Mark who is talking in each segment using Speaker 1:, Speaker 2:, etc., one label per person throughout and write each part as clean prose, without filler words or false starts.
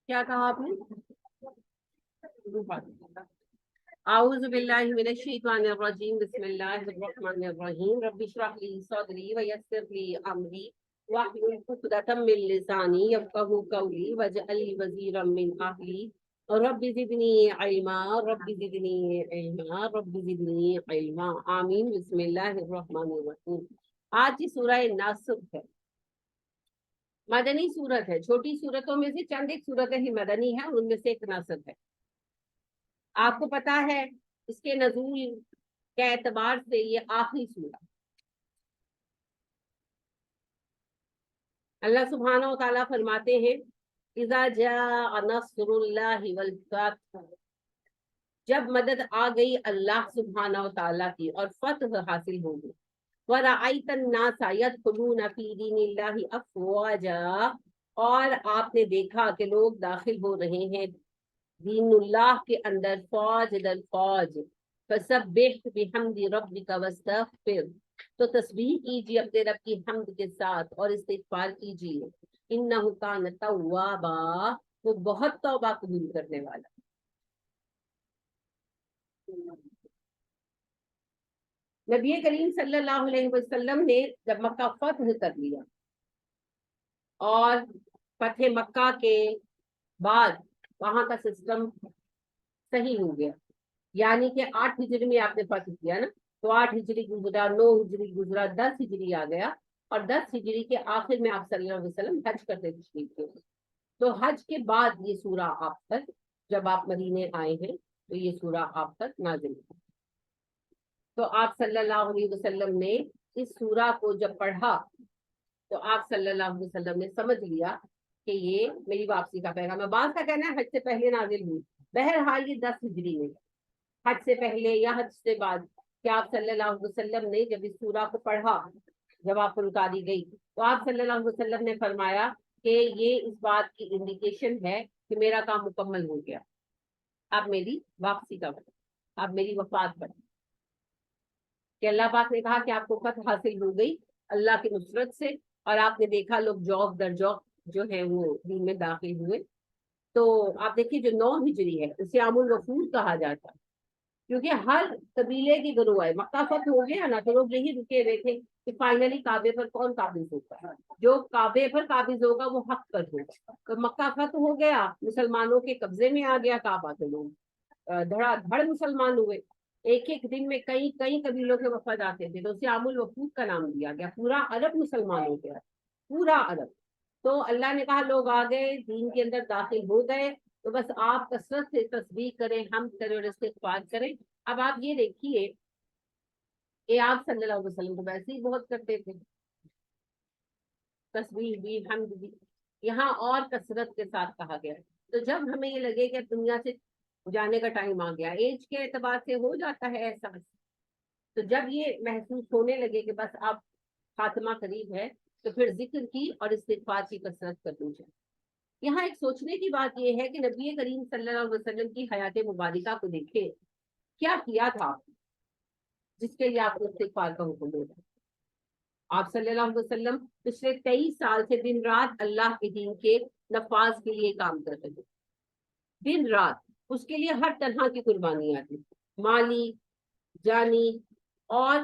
Speaker 1: کیا کہا آپ نے؟ اعوذ باللہ من الشیطان الرجیم بسم اللہ الرحمن الرحیم رب اشرح لی صدری ویسر لی امری واحلل عقدۃ من لسانی یفقهوا قولی واجعل لی وزیرا من اہلی رب زدنی علما رب زدنی علما رب زدنی علما آمین بسم اللہ الرحمن الرحیم۔ آج کی سورہ نصر ہے، مدنی سورت ہے، چھوٹی سورتوں میں سے چند ایک سورتیں ہی مدنی ہیں، ان میں سے ایک نصر ہے۔ آپ کو پتا ہے اس کے نزول کے اعتبار سے یہ آخری سورہ۔ اللہ سبحانہ و تعالیٰ فرماتے ہیں اذا جاء نصر اللہ والفتح، جب مدد آ گئی اللہ سبحانہ و تعالیٰ کی اور فتح حاصل ہو گئی، وَرَأَيْتَ النَّاسَ يَدْخُلُونَ فِي دِينِ اللَّهِ أَفْوَاجًا، اور آپ نے دیکھا کہ لوگ داخل ہو رہے ہیں دین اللہ کے اندر فوج در فوج۔ فسبح بحمد ربک واستغفر، تو تسبیح کیجیے اپنے رب کی حمد کے ساتھ اور استغفار کیجیے۔ انہ کان توابا، وہ بہت توبہ قبول کرنے والا۔ نبی کریم صلی اللہ علیہ وسلم نے جب مکہ فتح کر لیا اور فتح مکہ کے بعد وہاں کا سسٹم صحیح ہو گیا، یعنی کہ 8 ہجری میں آپ نے فتح کیا نا، تو 8 ہجری گزرا، 9 ہجری گزرا، 10 ہجری آ گیا، اور 10 ہجری کے آخر میں آپ صلی اللہ علیہ وسلم حج کرتے تشریف لے، تو حج کے بعد یہ سورہ آپ تک، جب آپ مدینے آئے ہیں تو یہ سورہ آپ تک نازل ہوئی۔ تو آپ صلی اللہ علیہ وسلم نے اس سورہ کو جب پڑھا تو آپ صلی اللہ علیہ وسلم نے سمجھ لیا کہ یہ میری واپسی کا پیغام ہے۔ بعض کا کہنا ہے حج سے پہلے نازل ہوئی، بہرحال یہ 10 ہجری میں، حج سے پہلے یا حج سے بعد، کہ آپ صلی اللہ علیہ وسلم نے جب اس سورہ کو پڑھا، جب آپ پر اتاری گئی، تو آپ صلی اللہ علیہ وسلم نے فرمایا کہ یہ اس بات کی انڈیکیشن ہے کہ میرا کام مکمل ہو گیا، اب میری واپسی کا وقت، اب میری وفات پر، کہ اللہ پاک نے کہا کہ آپ کو فتح حاصل ہو گئی اللہ کی نصرت سے، اور آپ نے دیکھا لوگ جوق در جوق جو ہے وہ دین میں داخل ہوئے۔ تو آپ دیکھیے جو 9 ہجری ہے اسے عام الوفود کہا جاتا ہے، کیونکہ ہر قبیلے کی گروہ ہے، مکہ فتح ہو گیا نا، تو لوگ یہی رکے ہوئے تھے کہ فائنلی کعبے پر کون قابض ہوگا، جو کعبے پر قابض ہوگا وہ حق پر ہوگا۔ تو مکہ فتح ہو گیا، مسلمانوں کے قبضے میں آ گیا کعبہ، تو لوگ دھڑا دھڑ مسلمان ہوئے، ایک ایک دن میں کئی کئی قبیلوں کے وفد آتے تھے، تو اسے عام الوفود کا نام دیا گیا، پورا عرب مسلمان ہو گیا، پورا عرب۔ تو اللہ نے کہا لوگ آ گئے دین کے اندر داخل ہو گئے، تو بس آپ کثرت سے تسبیح کریں، حمد کریں اور استغفار کریں۔ اب آپ یہ دیکھیے کہ آپ صلی اللہ علیہ وسلم تو ویسے ہی بہت کرتے تھے، تسبیح بھی حمد بھی، یہاں اور کثرت کے ساتھ کہا گیا۔ تو جب ہمیں یہ لگے کہ دنیا سے جانے کا ٹائم آ گیا، ایج کے اعتبار سے ہو جاتا ہے احساس، تو جب یہ محسوس ہونے لگے کہ بس آپ خاتمہ قریب ہے، تو پھر ذکر کی اور استغفار کی کثرت کرنی چاہیے۔ یہاں ایک سوچنے کی بات یہ ہے کہ نبی کریم صلی اللہ علیہ وسلم کی حیات مبارکہ کو دیکھے، کیا کیا تھا جس کے لیے آپ کو استغفار کا حکم دے رہا ہے۔ آپ صلی اللہ علیہ وسلم پچھلے 23 سال سے دن رات اللہ کے دین کے نفاذ کے لیے کام کر رہے ہیں، دن رات اس کے لیے ہر طرح کی قربانیاں دی، مالی، جانی، اور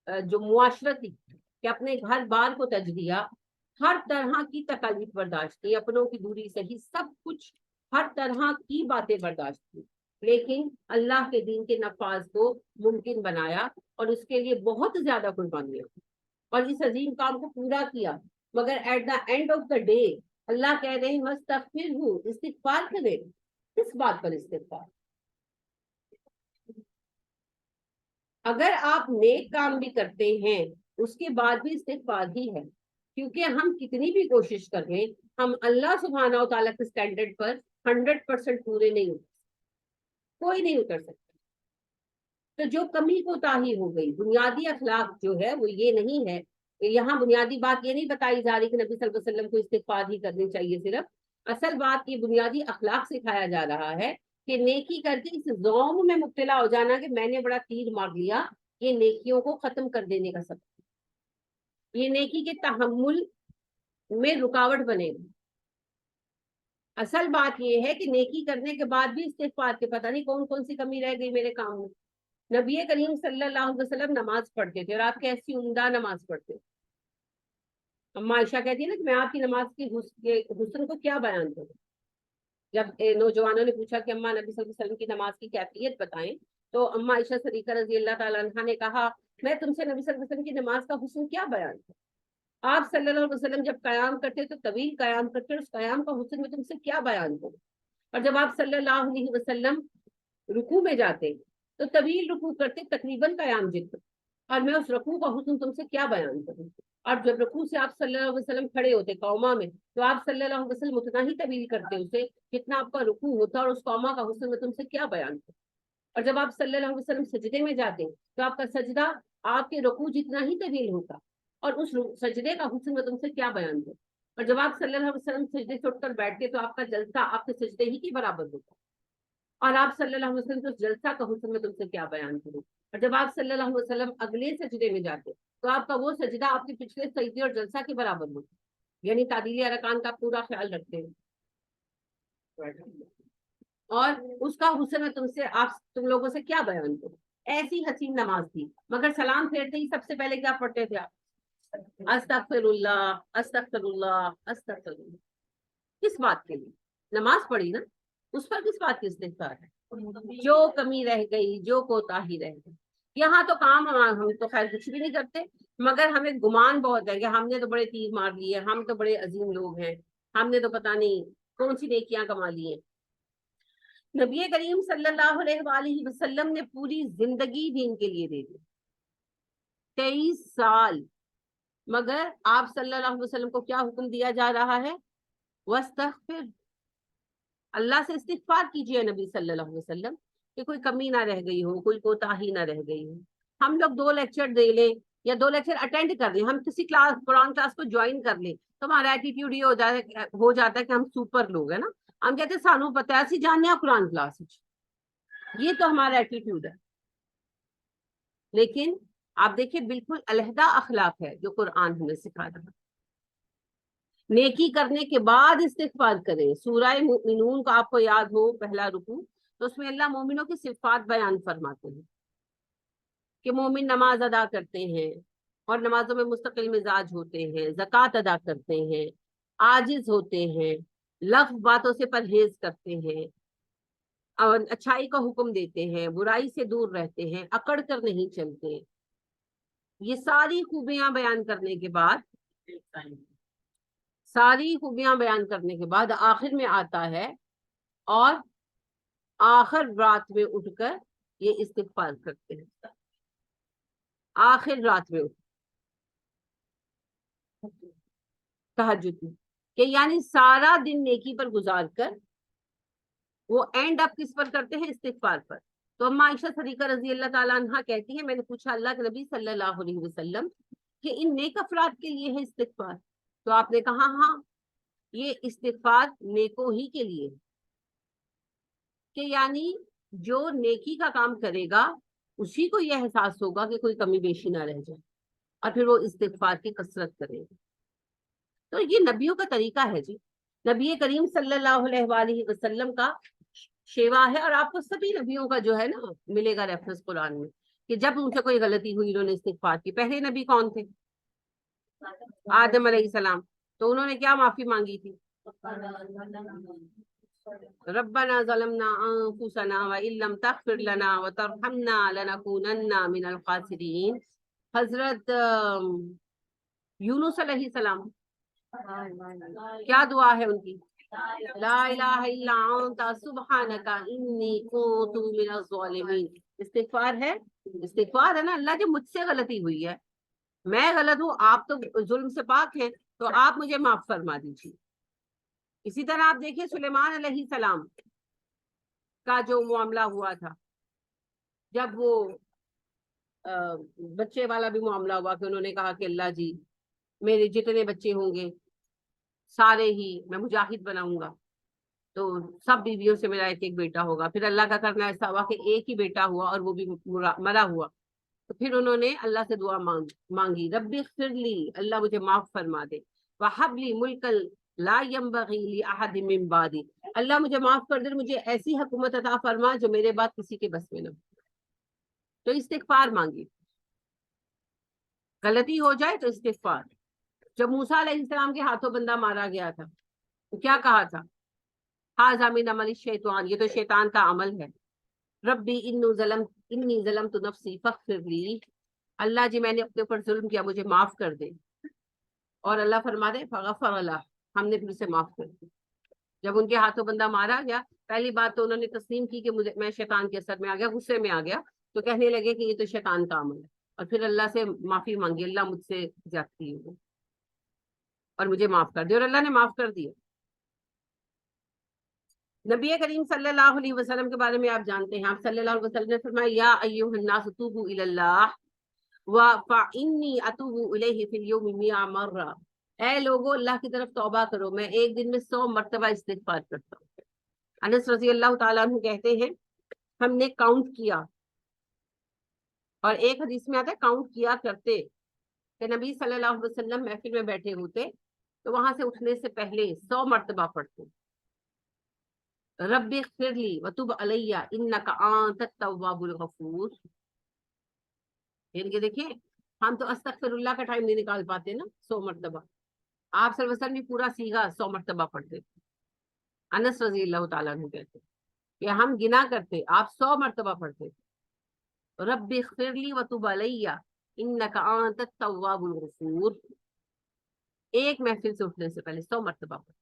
Speaker 1: جو معاشرتی، کہ اپنے گھر بار کو تج دیا، ہر طرح کی تکالیف برداشت کی، اپنوں کی دوری صحیح، سب کچھ، ہر طرح کی باتیں برداشت کی، لیکن اللہ کے دین کے نفاذ کو ممکن بنایا، اور اس کے لیے بہت زیادہ قربانیاں، اور اس عظیم کام کو پورا کیا۔ مگر at the end of the day Allah کہہ رہے ہیں مستغفر ہوں، استغفار کرے، کس بات پر استغفار؟ اگر آپ نیک کام بھی کرتے ہیں اس کے بعد بھی استغفار ہی ہے، کیونکہ ہم کتنی بھی کوشش کر لیں ہم اللہ سبحانہ و تعالیٰ کے سٹینڈرڈ پر 100% پورے نہیں اتر، کوئی نہیں اتر سکتا۔ تو جو کمی کوتاہی ہو گئی، بنیادی اخلاق جو ہے وہ یہ نہیں ہے، یہاں بنیادی بات یہ نہیں بتائی جا رہی کہ نبی صلی اللہ علیہ وسلم کو استغفار ہی کرنی چاہیے صرف، اصل بات یہ بنیادی اخلاق سکھایا جا رہا ہے کہ نیکی کر کے اس ذوم میں مبتلا ہو جانا کہ میں نے بڑا تیر مار لیا، یہ نیکیوں کو ختم کر دینے کا سبب، یہ نیکی کے تحمل میں رکاوٹ بنے گا۔ اصل بات یہ ہے کہ نیکی کرنے کے بعد بھی استغفار کے پتہ نہیں کون کون سی کمی رہ گئی میرے کام میں۔ نبی کریم صلی اللہ علیہ وسلم نماز پڑھتے تھے اور آپ کیسی عمدہ نماز پڑھتے تھے۔ اما عائشہ کہتی ہے نا کہ میں آپ کی نماز کی حسن کو کیا بیان کروں۔ جب نوجوانوں نے پوچھا کہ اماں نبی صلی اللہ علیہ وسلم کی نماز کی کیفیت بتائیں تو اما عائشہ صدیقہ رضی اللہ تعالیٰ عنہا نے کہا میں تم سے نبی صلی اللہ علیہ وسلم کی نماز کا حسن کیا بیان کروں۔ آپ صلی اللہ علیہ وسلم جب قیام کرتے تو طویل قیام کرتے، اس قیام کا حسن میں تم سے کیا بیان کروں۔ اور جب آپ صلی اللہ علیہ وسلم رکوع میں جاتے تو طویل رکوع کرتے، تقریباً قیام جتنا، اور میں اس رکوع کا حسن تم سے کیا بیان کروں۔ اور جب رکوع سے آپ صلی اللہ علیہ وسلم کھڑے ہوتے قوما میں تو آپ صلی اللہ علیہ وسلم اتنا ہی طویل کرتے اسے جتنا آپ کا رکوع ہوتا، اور اس قوما کا حسن میں تم سے کیا بیان کروں۔ اور جب آپ صلی اللہ علیہ وسلم سجدے میں جاتے تو آپ کا سجدہ آپ کے رکوع جتنا ہی طویل ہوتا، اور اس سجدے کا حسن میں تم سے کیا بیان کروں۔ اور جب آپ صلی اللہ علیہ وسلم سجدے سے اٹھ کر بیٹھتے تو آپ کا جلسہ آپ کے سجدے ہی کے برابر ہوتا، اور آپ صلی اللہ علیہ وسلم اس جلسہ کا حسن میں تم سے کیا بیان کروں۔ اور جب آپ صلی اللہ علیہ وسلم اگلے سجدے میں جاتے تو آپ کا وہ سجدہ آپ کے پچھلے سجدے اور جلسہ کے برابر ہوتا، یعنی تعدیل ارکان کا پورا خیال رکھتے ہیں، اور اس کا حسن میں تم لوگوں سے کیا بیان کروں۔ ایسی حسین نماز تھی، مگر سلام پھیرتے ہی سب سے پہلے کیا پڑھتے تھے آپ؟ استغفر اللہ استغفر اللہ استغفر اللہ۔ کس بات کے لیے نماز پڑھی نا، اس پر کس بات کی استغفار ہے؟ جو کمی رہ گئی، جو کوتاہی رہ گئی۔ یہاں تو کام ہم تو خیر کچھ بھی نہیں کرتے، مگر ہمیں گمان بہت ہے کہ ہم نے تو بڑے تیر مار لیے، ہم تو بڑے عظیم لوگ ہیں، ہم نے تو پتہ نہیں کون سی نیکیاں کما لی ہیں۔ نبی کریم صلی اللہ علیہ وآلہ وسلم نے پوری زندگی دین کے لیے دے دی، 23 سال، مگر آپ صلی اللہ علیہ وسلم کو کیا حکم دیا جا رہا ہے؟ وَاسْتَغْفِرْ، اللہ سے استغفار کیجئے نبی صلی اللہ علیہ وسلم کہ کوئی کمی نہ رہ گئی ہو، کوئی کوتاہی نہ رہ گئی ہو۔ ہم لوگ 2 لیکچر دے لیں یا 2 لیکچر اٹینڈ کر لیں، ہم کسی قرآن کلاس کو جوائن کر لیں تو ہمارا ایٹیٹیوڈ یہ ہو جاتا ہے کہ ہم سپر لوگ ہیں نا، ہم کہتے ہیں سانو پتہ ہے اسی جاننے قرآن کلاس، یہ تو ہمارا ایٹیٹیوڈ ہے۔ لیکن آپ دیکھیں بالکل علیحدہ اخلاق ہے جو قرآن ہمیں سکھا رہا ہے۔ نیکی کرنے کے بعد استغفار کریں۔ سورہ مومنون کا آپ کو یاد ہو پہلا رکوع، تو اس میں اللہ مومنوں کی صفات بیان فرماتے ہیں کہ مومن نماز ادا کرتے ہیں اور نمازوں میں مستقل مزاج ہوتے ہیں، زکوٰۃ ادا کرتے ہیں، عاجز ہوتے ہیں، لغو باتوں سے پرہیز کرتے ہیں، اور اچھائی کا حکم دیتے ہیں، برائی سے دور رہتے ہیں، اکڑ کر نہیں چلتے۔ یہ ساری خوبیاں بیان کرنے کے بعد آخر میں آتا ہے اور آخر رات میں اٹھ کر یہ استغفار کرتے ہیں، آخر رات میں تہجد میں، کہ یعنی سارا دن نیکی پر گزار کر وہ اینڈ اپ کس پر کرتے ہیں؟ استغفار پر۔ تو اما عائشہ صدیقہ رضی اللہ تعالیٰ عنہا کہتی ہیں میں نے پوچھا اللہ کے نبی صلی اللہ علیہ وسلم کہ ان نیک افراد کے لیے ہے استغفار؟ تو آپ نے کہا ہاں، یہ استغفار نیکوں ہی کے لیے، کہ یعنی جو نیکی کا کام کرے گا اسی کو یہ احساس ہوگا کہ کوئی کمی بیشی نہ رہ جائے، اور پھر وہ استغفار کی کثرت کرے گا۔ تو یہ نبیوں کا طریقہ ہے جی، نبی کریم صلی اللہ علیہ وآلہ وسلم کا شیوا ہے۔ اور آپ کو سبھی نبیوں کا جو ہے نا ملے گا ریفرنس قرآن میں کہ جب ان سے کوئی غلطی ہوئی انہوں نے استغفار کی۔ پہلے نبی کون تھے؟ آدم علیہ السلام، تو انہوں نے کیا معافی مانگی تھی؟ ربنا ظلمنا انفسنا وان لم تغفر لنا وترحمنا لنكونن من الخاسرین۔ حضرت یونس علیہ السلام کیا دعا ہے ان کی؟ لا الہ الا انت سبحانک انی کنت من الظالمین۔ استغفار ہے، استغفار ہے نا، اللہ جب مجھ سے غلطی ہوئی ہے، میں غلط ہوں، آپ تو ظلم سے پاک ہیں، تو آپ مجھے معاف فرما دیجیے۔ اسی طرح آپ دیکھیں سلیمان علیہ السلام کا جو معاملہ ہوا تھا، جب وہ بچے والا بھی معاملہ ہوا کہ انہوں نے کہا کہ اللہ جی میرے جتنے بچے ہوں گے سارے ہی میں مجاہد بناؤں گا، تو سب بیویوں سے میرا ایک ایک بیٹا ہوگا۔ پھر اللہ کا کرنا ایسا ہوا کہ ایک ہی بیٹا ہوا اور وہ بھی مرا ہوا، تو پھر انہوں نے اللہ سے دعا مانگی ربی اغفر لی، اللہ مجھے معاف فرما دے، وہب لی ملکا لا ينبغي لأحد من بعدی، اللہ مجھے معاف کر دے، مجھے ایسی حکومت عطا فرما جو میرے بعد کسی کے بس میں نہ ہو۔ تو استغفار مانگی، غلطی ہو جائے تو استغفار۔ جب موسیٰ علیہ السلام کے ہاتھوں بندہ مارا گیا تھا تو کیا کہا تھا؟ ھذا من عمل الشیطان، یہ تو شیطان کا عمل ہے۔ ربی انی ظلمت نفسی فاغفر لی، اللہ جی میں نے اپنے اوپر ظلم کیا، مجھے معاف کر دے۔ اور اللہ فرما دے فغفر اللہ، ہم نے پھر اسے معاف کر دیا۔ جب ان کے ہاتھوں بندہ مارا گیا، پہلی بات تو انہوں نے تسلیم کی کہ میں شیطان کے اثر میں آ گیا، غصے میں آ گیا، تو کہنے لگے کہ یہ تو شیطان کا عمل ہے، اور پھر اللہ سے معافی مانگی، اللہ مجھ سے زیادتی ہے اور مجھے معاف کر دے، اور اللہ نے معاف کر دیا۔ نبی کریم صلی اللہ علیہ وسلم کے بارے میں آپ جانتے ہیں، آپ صلی اللہ علیہ وسلم نے فرمایا یا ایھا الناس توبوا الی اللہ فانی اتوب الیہ فی اليوم 100 مرہ، اے لوگو اللہ کی طرف توبہ کرو، میں ایک دن میں 100 مرتبہ استغفار کرتا ہوں۔ انس رضی اللہ تعالیٰ عنہ کہتے ہیں ہم نے کاؤنٹ کیا، اور ایک حدیث میں آتا ہے کاؤنٹ کیا کرتے، کہ نبی صلی اللہ علیہ وسلم محفل میں بیٹھے ہوتے تو وہاں سے اٹھنے سے پہلے 100 مرتبہ پڑھتے، رب اغفر لی وتب علی انک انت التواب الغفور۔ یعنی کہ دیکھیں ہم تو استغفر اللہ کا ٹائم نہیں نکال پاتے نا 100 مرتبہ، آپ صلی اللہ علیہ وسلم بھی پورا سیگا 100 مرتبہ پڑھتے تھے۔ انس رضی اللہ تعالیٰ عنہ کہتے کہ ہم گنا کرتے، آپ 100 مرتبہ پڑھتے تھے، رب اغفر لی وتب علی انک انت التواب الغفور، ایک محفل سے اٹھنے سے پہلے 100 مرتبہ پڑھتے۔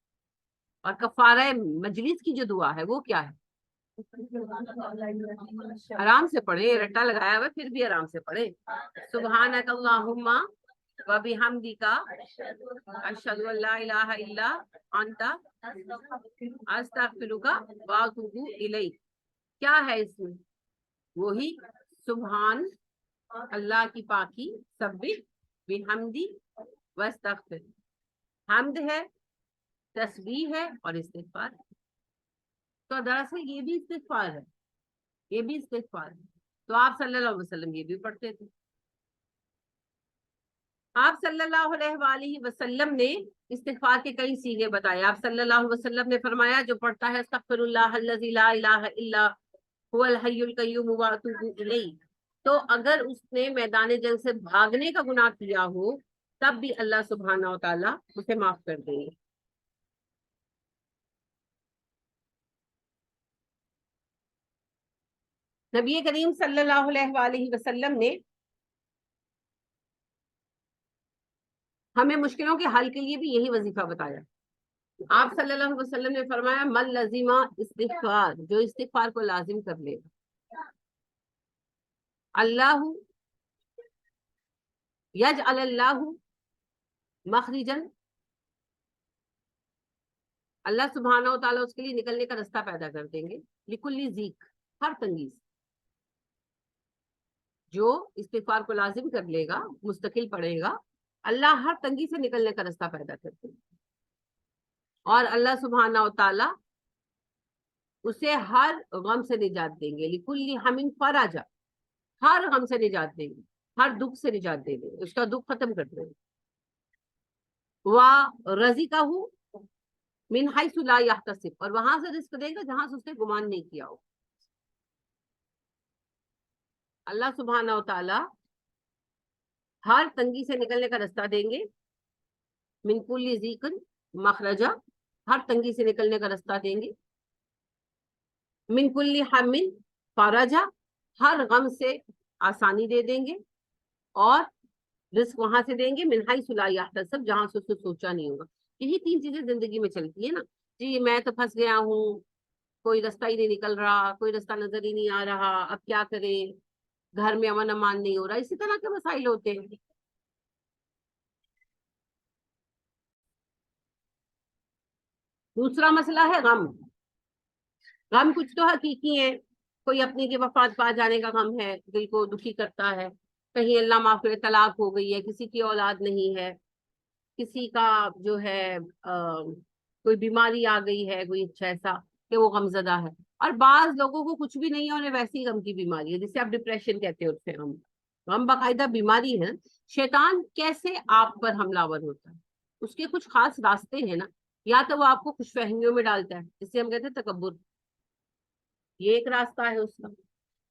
Speaker 1: اور کفارہ مجلس کی جو دعا ہے وہ کیا ہے؟ آرام سے پڑھے، رٹا لگایا ہوا پھر بھی آرام سے پڑھے، سبحانک اللہم وبحمدک اشہد ان لا الہ الا انت استغفرک واتوب الیک۔ کیا ہے اس میں؟ وہی سبحان اللہ کی پاکی، سبح بحمدی واستغفر، حمد ہے، تسبیح ہے، اور استغفار ہے۔ تو دراصل یہ بھی استغفار ہے، یہ بھی استغفار ہے۔ تو آپ صلی اللہ علیہ وسلم یہ بھی پڑھتے تھے۔ آپ صلی اللہ علیہ وآلہ وسلم نے استغفار کے کئی سیغے بتائے۔ آپ صلی اللہ علیہ وسلم نے فرمایا جو پڑھتا ہے استغفر اللہ الذی لا الہ الا هو الحی القیوم واتوب الیہ، تو اگر اس نے میدان جنگ سے بھاگنے کا گناہ کیا ہو تب بھی اللہ سبحانہ و تعالیٰ اسے معاف کر دیں گے۔ نبی کریم صلی اللہ علیہ وآلہ وسلم نے ہمیں مشکلوں کے حل کے لیے بھی یہی وظیفہ بتایا۔ آپ صلی اللہ علیہ وسلم نے فرمایا من لزم استغفار، جو استغفار کو لازم کر لے گا، اللہ یجعل اللہ مخرجا، اللہ سبحانہ و تعالیٰ اس کے لیے نکلنے کا رستہ پیدا کر دیں گے، لکل ضیق، ہر تنگی سے۔ جو استغفار کو لازم کر لے گا، مستقل پڑھے گا، اللہ ہر تنگی سے نکلنے کا رستہ پیدا کر دیں گے، اور اللہ سبحانہ و تعالیٰ اسے ہر غم سے نجات دیں گے، لکل ہم فرجا، ہر غم سے نجات دیں گے، ہر دکھ سے نجات دیں گے، اس کا دکھ ختم کر دیں گے۔ وَرَزِقَهُ مِنْ حَيْثُ لَا يَحْتَسِبُ، اور وہاں سے رزق دے گا جہاں سے اس نے گمان نہیں کیا ہو۔ اللہ سبحانہ و تعالیٰ ہر تنگی سے نکلنے کا رستہ دیں گے، من کل ضیق مخرجا، ہر تنگی سے نکلنے کا رستہ دیں گے، من کل ہم فرجا، ہر غم سے آسانی دے دیں گے، اور رزق وہاں سے دیں گے من حیث لا یحتسب، جہاں سے اس نے سوچا نہیں ہوگا۔ یہی تین چیزیں زندگی میں چلتی ہے نا، جی میں تو پھنس گیا ہوں، کوئی رستہ ہی نہیں نکل رہا، کوئی رستہ نظر ہی نہیں آ رہا، اب کیا کریں، گھر میں امن امان نہیں ہو رہا، اسی طرح کے مسائل ہوتے ہیں۔ دوسرا مسئلہ ہے غم۔ غم کچھ تو حقیقی ہے، کوئی اپنی کے وفات پا جانے کا غم ہے، دل کو دکھی کرتا ہے، کہیں اللہ معاف کرے طلاق ہو گئی ہے، کسی کی اولاد نہیں ہے، کسی کا جو ہے کوئی بیماری آ گئی ہے، کوئی اچھا ایسا کہ وہ غم زدہ ہے، اور بعض لوگوں کو کچھ بھی نہیں ہے، انہیں ویسی غم کی بیماری ہے، جسے آپ ڈپریشن کہتے ہیں، اسے غم باقاعدہ بیماری ہے۔ شیطان کیسے آپ پر حملہ آور ہوتا ہے؟ اس کے کچھ خاص راستے ہیں نا، یا تو وہ آپ کو خوش فہمیوں میں ڈالتا ہے جسے ہم کہتے ہیں تکبر، یہ ایک راستہ ہے اس کا.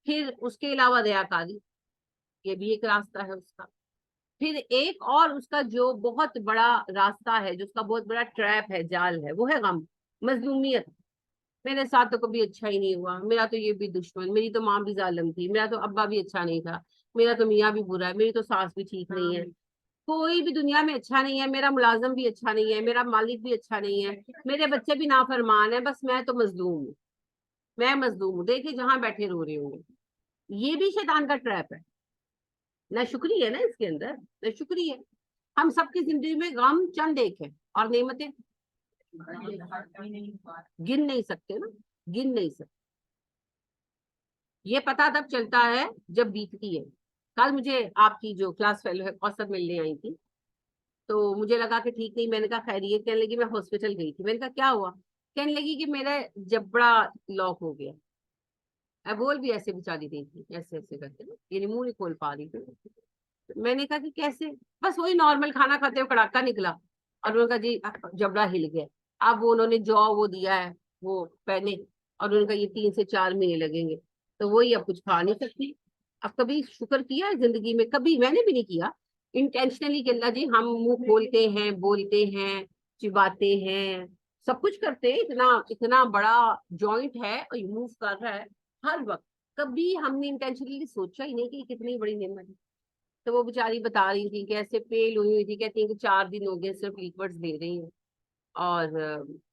Speaker 1: پھر اس کے علاوہ ریاکاری، یہ بھی ایک راستہ ہے اس کا. پھر ایک اور اس کا جو بہت بڑا راستہ ہے، جو اس کا بہت بڑا ٹریپ ہے، جال ہے، وہ ہے غم، مظلومیت. میرے ساتھ تو کبھی اچھا ہی نہیں ہوا، میرا تو یہ بھی دشمن، میری تو ماں بھی ظالم تھی، میرا تو ابا بھی اچھا نہیں تھا، میرا تو میاں بھی برا ہے، میری تو ساس بھی ٹھیک نہیں ہے، کوئی بھی دنیا میں اچھا نہیں ہے، میرا ملازم بھی اچھا نہیں ہے، میرا مالک بھی اچھا نہیں ہے، میرے بچے بھی نافرمان ہیں، بس میں تو مظلوم ہوں، میں مظلوم ہوں. دیکھیں جہاں بیٹھے رو رہے ہوں گے، یہ بھی شیطان کا ٹریپ ہے. نہ شکری ہے نا اس کے اندر، نہ شکری ہے. ہم سب کی زندگی میں غم چند ایک ہے اور نعمتیں گن نہیں سکتے نا، گن نہیں سکتے. یہ پتا تب چلتا ہے جب بیتتی ہے. کل مجھے آپ کی جو کلاس فیلو ہے اوسط ملنے آئی تھی، تو مجھے لگا کہ ٹھیک نہیں، میں نے کہا خیریت؟ کہنے لگی میں ہاسپٹل گئی تھی. میں نے کہا کیا ہوا؟ کہنے لگی کہ میرا جبڑا لاک ہو گیا. بول بھی ایسے بچاری رہی تھی، ایسے ایسے کرتے نا، یعنی منہ نہیں کھول پا رہی تھی. میں نے کہا کہ کیسے؟ بس وہی نارمل کھانا کھاتے ہوئے کڑاکا نکلا اور انہوں نے کہا جی جبڑا ہل گیا. اب وہ انہوں نے جو وہ دیا ہے وہ پہنے، اور انہوں نے کہا یہ 3 سے 4 مہینے لگیں گے. تو وہی اب کچھ کھا نہیں سکتی. اب کبھی شکر کیا ہے زندگی میں؟ کبھی میں نے بھی نہیں کیا انٹینشنلی کہ اللہ جی ہم منہ کھولتے ہیں، بولتے ہیں، چباتے ہیں، سب کچھ کرتے ہیں، اتنا اتنا بڑا جوائنٹ ہے اور موو کر رہا ہے ہر وقت. کبھی ہم نے انٹینشنلی سوچا ہی نہیں کہ یہ کتنی بڑی نعمت ہے. تو وہ بیچاری بتا رہی تھی کہ ایسے پیل ہوئی تھی، کہتی ہیں کہ 4 دن ہو گئے صرف لیکوڈز دے رہی ہیں اور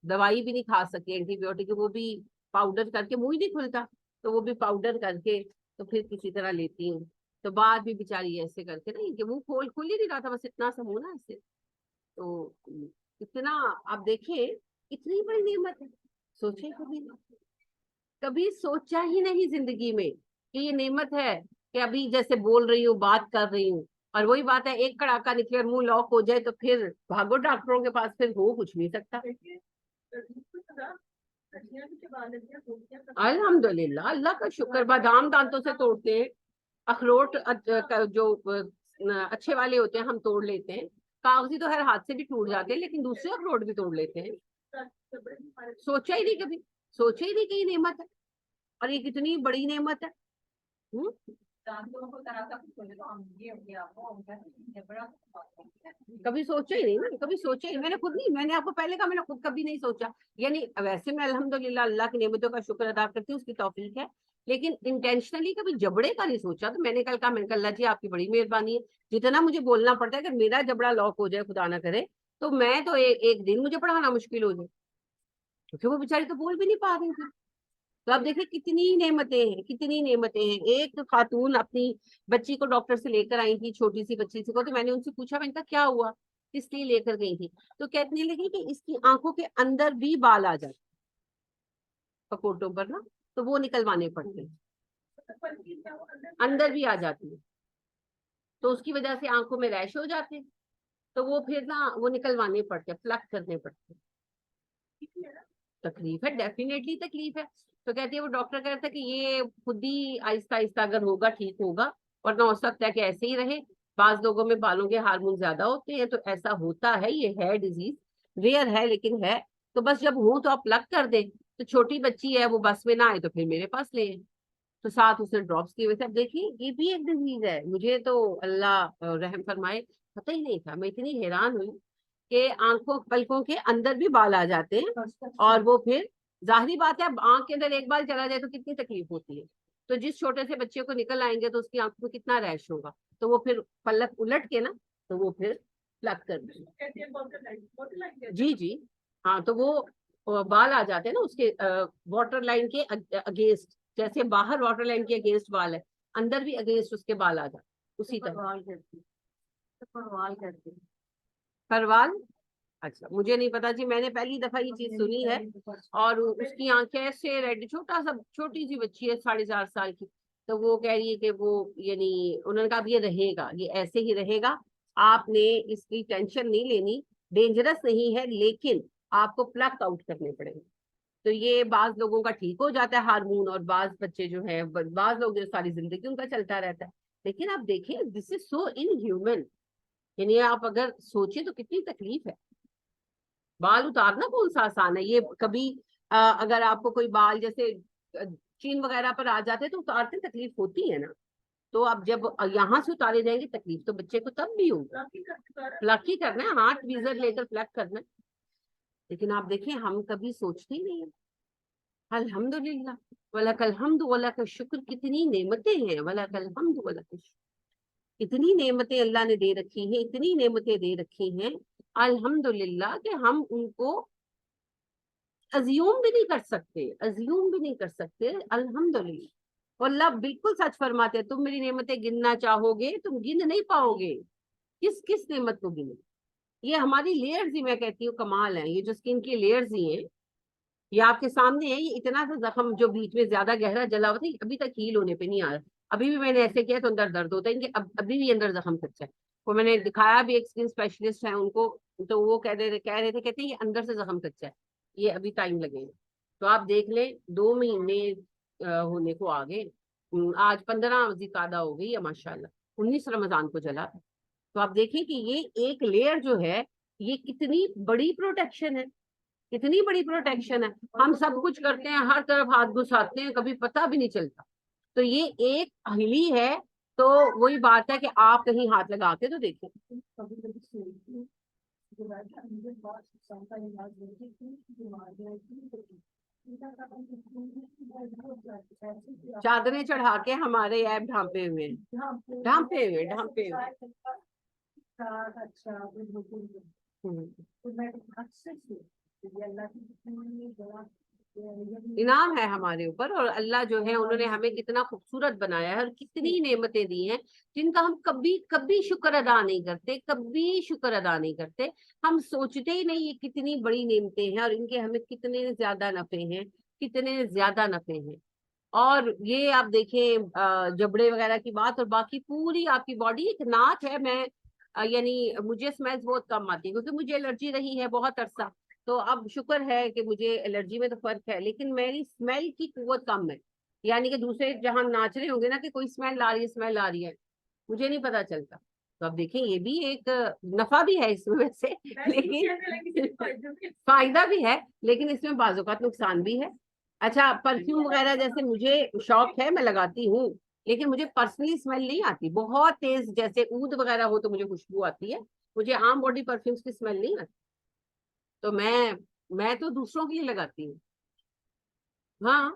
Speaker 1: دوائی بھی نہیں کھا سکتی اینٹی بایوٹک، وہ بھی پاؤڈر کر کے، منہ ہی نہیں کھلتا تو وہ بھی پاؤڈر کر کے تو پھر کسی طرح لیتی ہوں. تو بعد بھی بیچاری ایسے کر کے نا کہ منہ کھل ہی نہیں رہا تھا، بس اتنا سا منہ نا ایسے. تو اتنا آپ دیکھیں اتنی بڑی نعمت ہے. سوچے کبھی؟ کبھی سوچا ہی نہیں زندگی میں کہ یہ نعمت ہے کہ ابھی جیسے بول رہی ہوں، بات کر رہی ہوں، اور وہی بات ہے ایک کڑاکا نکلے اور منہ لاک ہو جائے تو پھر بھاگو ڈاکٹروں کے پاس، پھر ہو کچھ نہیں سکتا. الحمد للہ، اللہ کا شکر. بادام دانتوں سے توڑتے ہیں، اخروٹ جو اچھے والے ہوتے ہیں ہم توڑ لیتے ہیں، کاغذی تو ہر ہاتھ سے بھی ٹوٹ جاتے ہیں، لیکن دوسرے اخروٹ بھی توڑ لیتے ہیں. سوچا ہی نہیں کبھی، سوچا ہی نہیں کہ یہ نعمت ہے اور یہ کتنی بڑی نعمت ہے. کبھی سوچا ہی نہیں نا، کبھی سوچا ہی. میں نے خود نہیں، میں نے آپ کو پہلے کہا میں نے خود کبھی نہیں سوچا. یعنی ویسے میں الحمدللہ اللہ کی نعمتوں کا شکر ادا کرتی ہوں، اس کی توفیق ہے، لیکن انٹینشنلی کبھی جبڑے کا نہیں سوچا. تو میں نے کل کہا، میں نے کہا اللہ جی آپ کی بڑی مہربانی ہے، جتنا مجھے بولنا پڑتا ہے کہ میرا جبڑا لاک ہو جائے خدا نہ کرے تو میں تو ایک دن مجھے پڑھانا مشکل ہو جائے، کیونکہ وہ بیچاری تو بول بھی نہیں پا رہی تھی. تو آپ دیکھیں کتنی نعمتیں ہیں، کتنی نعمتیں ہیں. ایک خاتون اپنی بچی کو ڈاکٹر سے لے کر آئی تھی، چھوٹی سی بچی کو. تو میں نے ان سے پوچھا، میں نے کہا کیا ہوا، کس لیے لے کر گئی تھی؟ تو کہنے لگی کہ اس کی آنکھوں کے اندر بھی بال آ جاتے پکوٹوں پر نا، تو وہ نکلوانے پڑتے ہیں، اندر بھی آ جاتی ہے، تو اس کی وجہ سے آنکھوں میں ریش ہو جاتے ہیں، تو وہ پھر نا وہ نکلوانے پڑتے ہیں، پلک کرنے پڑتے ہیں. تکلیف ہے، ڈیفینیٹلی تکلیف ہے. تو کہتی ہے وہ ڈاکٹر کہتا ہے کہ یہ خود ہی آہستہ آہستہ اگر ہوگا ٹھیک ہوگا، ورنہ ہو سکتا ہے کہ ایسے ہی رہے. بعض لوگوں میں بالوں کے ہارمون زیادہ ہوتے ہیں تو ایسا ہوتا ہے، یہ ہے ڈیزیز، ریئر ہے لیکن ہے. تو بس جب ہوں تو آپ لگ کر دیں. تو چھوٹی بچی ہے، وہ بس میں نہ آئے تو پھر میرے پاس لے. تو ساتھ اس نے ڈراپس کی وجہ سے. اب دیکھیے یہ بھی ایک ڈیزیز ہے. مجھے تو اللہ رحم فرمائے پتہ ہی نہیں تھا. میں اتنی حیران ہوئی کہ آنکھوں پلکوں کے اندر بھی بال آ جاتے ہیں، اور وہ پھر ظاہری بات ہے اب آنکھ کے اندر ایک بال چلا جائے تو کتنی تکلیف ہوتی ہے. تو جس چھوٹے سے بچے کو نکل آئیں گے تو اس کی آنکھ میں کتنا ریش ہوگا. تو وہ پھر پلک الٹ کے نا تو وہ پھر پلک کر دیں. جی جی ہاں. تو وہ بال آ جاتے ہیں نا اس کے واٹر لائن کے اگینسٹ، جیسے باہر واٹر لائن کے اگینسٹ بال ہے، اندر بھی اگینسٹ اس کے بال آ جاتے اسی طرح. پروال، اچھا مجھے نہیں پتا جی، میں نے پہلی دفعہ یہ چیز سنی ہے. اور اس کی آنکھیں ایسے ریڈ، چھوٹی سی بچی ہے 4.5 سال کی. تو وہ کہہ رہی ہے کہ وہ یعنی انہوں نے کہا اب یہ رہے گا، یہ ایسے ہی رہے گا، آپ نے اس کی ٹینشن نہیں لینی، ڈینجرس نہیں ہے، لیکن آپ کو پلک آؤٹ کرنے پڑیں گے. تو یہ بعض لوگوں کا ٹھیک ہو جاتا ہے ہارمون، اور بعض بچے جو ہیں، بعض لوگ جو ساری زندگی ان کا چلتا رہتا ہے. لیکن آپ دیکھیں دس از سو ان ہیومن، یعنی آپ اگر سوچیں تو کتنی تکلیف ہے. بال اتارنا کون سا آسان ہے؟ یہ کبھی اگر آپ کو کوئی بال جیسے چین وغیرہ پر آ جاتے تو اتارتے تکلیف ہوتی ہے نا. تو اب جب یہاں سے اتارے جائیں گے تکلیف تو بچے کو تب بھی ہوگا. پلک ہی کرنا ہے, ہاتھ ویزر لے کر پلک کرنا ہے. لیکن آپ دیکھیں ہم کبھی سوچتے ہی نہیں ہیں. الحمدللہ ولک الحمد ولک الشکر, کتنی نعمتیں ہیں. ولک الحمد ولک الشکر, اتنی نعمتیں اللہ نے دے رکھی ہیں, اتنی نعمتیں دے رکھی ہیں الحمدللہ کہ ہم ان کو ازیوم بھی نہیں کر سکتے, ازیوم بھی نہیں کر سکتے. الحمدللہ. اور اللہ بالکل سچ فرماتے ہیں, تم میری نعمتیں گننا چاہو گے تم گن نہیں پاؤ گے. کس کس نعمت کو گنے؟ یہ ہماری لیئرز ہی میں کہتی ہوں کمال ہیں. یہ جو سکن کی لیئرز ہی ہیں یہ آپ کے سامنے ہے. یہ اتنا سا زخم جو بیچ میں زیادہ گہرا جلا ہوا تھا ابھی تک ہیل ہونے پہ نہیں آیا. ابھی بھی میں نے ایسے کیا تو اندر درد ہوتا ہے, ان کے ابھی بھی اندر زخم سچا ہے. وہ میں نے دکھایا بھی, ایک اسکن اسپیشلسٹ ہے ان کو, تو وہ کہہ رہے تھے کہتے ہیں یہ اندر سے زخم سچا ہے, یہ ابھی ٹائم لگے گا. تو آپ دیکھ لیں 2 مہینے ہونے کو آگے, آج 15 ذی-القعدہ ہو گئی ہے ماشاءاللہ, 19 رمضان کو جلا. تو آپ دیکھیں کہ یہ ایک لیئر جو ہے یہ کتنی بڑی پروٹیکشن ہے, کتنی بڑی پروٹیکشن ہے. ہم سب کچھ کرتے ہیں, ہر طرف ہاتھ گھساتے ہیں, کبھی پتہ بھی نہیں چلتا. تو یہ ایک ہلی ہے. تو وہی بات ہے کہ آپ کہیں ہاتھ لگا کے تو دیکھیں. چادریں چڑھا کے ہمارے ایپ ڈھانپے ہوئے ڈھانپے ہوئے. انعام ہے ہمارے اوپر, اور اللہ جو ہے انہوں نے ہمیں کتنا خوبصورت بنایا ہے اور کتنی نعمتیں دی ہیں جن کا ہم کبھی کبھی شکر ادا نہیں کرتے, کبھی شکر ادا نہیں کرتے. ہم سوچتے ہی نہیں یہ کتنی بڑی نعمتیں ہیں اور ان کے ہمیں کتنے زیادہ نفع ہیں, کتنے زیادہ نفع ہیں. اور یہ آپ دیکھیں جبڑے وغیرہ کی بات, اور باقی پوری آپ کی باڈی ایک نعت ہے. میں یعنی مجھے اسمیلز بہت کم آتی ہے کیونکہ مجھے الرجی رہی ہے بہت عرصہ. تو اب شکر ہے کہ مجھے الرجی میں تو فرق ہے, لیکن میری اسمیل کی قوت کم ہے. یعنی کہ دوسرے جہاں ناچ رہے ہوں گے نا کہ کوئی اسمیل آ رہی ہے, اسمیل آ رہی ہے, مجھے نہیں پتا چلتا. تو اب دیکھیں یہ بھی ایک نفع بھی ہے اس میں سے, لیکن فائدہ بھی ہے, لیکن اس میں بعض اوقات نقصان بھی ہے. اچھا پرفیوم وغیرہ جیسے مجھے شوق ہے, میں لگاتی ہوں, لیکن مجھے پرسنلی اسمیل نہیں آتی بہت تیز. جیسے عود وغیرہ ہو تو مجھے خوشبو آتی ہے, مجھے عام باڈی پرفیومس کی اسمیل نہیں آتی. تو میں تو دوسروں کے لیے لگاتی ہوں. ہاں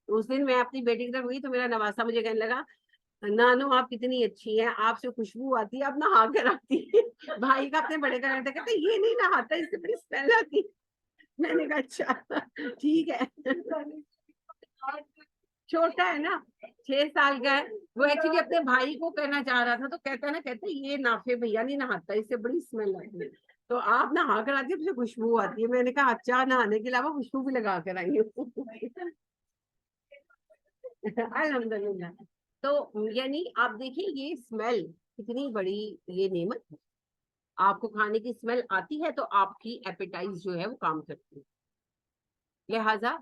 Speaker 1: اس دن میں اپنی بیٹی کی طرف گئی تو میرا نواسا مجھے کہنے لگا نانو آپ کتنی اچھی ہیں, آپ سے خوشبو آتی ہے, آپ نہا کر آتی ہے. بھائی کا اپنے بڑے کا کرتے کہتے یہ نہیں نہاتا, اس سے بڑی اسمیل آتی. میں نے کہا اچھا ٹھیک ہے. چھوٹا ہے نا, 6 سال کا ہے. وہ ایکچولی اپنے بھائی کو کہنا چاہ رہا تھا, تو کہتا یہ نافے بھیا نہیں نہاتا, اس سے بڑی اسمیل آتی ہے. تو آپ نہا کر آتی ہے, مجھے خوشبو آتی ہے. میں نے کہا اچھا, نہانے کے علاوہ خوشبو بھی لگا کر آئی ہوں. الحمدللہ. تو یعنی آپ دیکھیں یہ اسمیل کتنی بڑی یہ نعمت ہے. آپ کو کھانے کی اسمیل آتی ہے تو آپ کی ایپیٹائز جو ہے وہ کام کرتی ہے. لہذا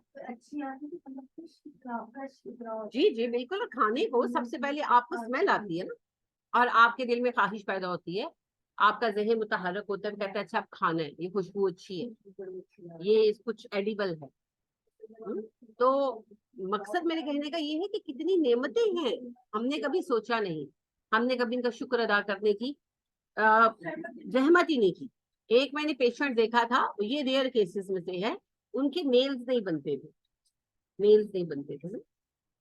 Speaker 1: جی بالکل, کھانے کو سب سے پہلے آپ کو اسمیل آتی ہے نا, اور آپ کے دل میں خواہش پیدا ہوتی ہے, آپ کا ذہن متحرک ہوتا ہے, کہتا ہے اچھا اب کھانا ہے, یہ خوشبو اچھی ہے, یہ کچھ ایڈیبل ہے. تو مقصد میرے کہنے کا یہ ہے کہ کتنی نعمتیں ہیں, ہم نے کبھی سوچا نہیں, ہم نے کبھی ان کا شکر ادا کرنے کی زحمت ہی نہیں کی. ایک میں نے پیشنٹ دیکھا تھا, یہ ریئر کیسز میں سے ہے, ان کے نیلز نہیں بنتے تھے, نیلز نہیں بنتے تھے.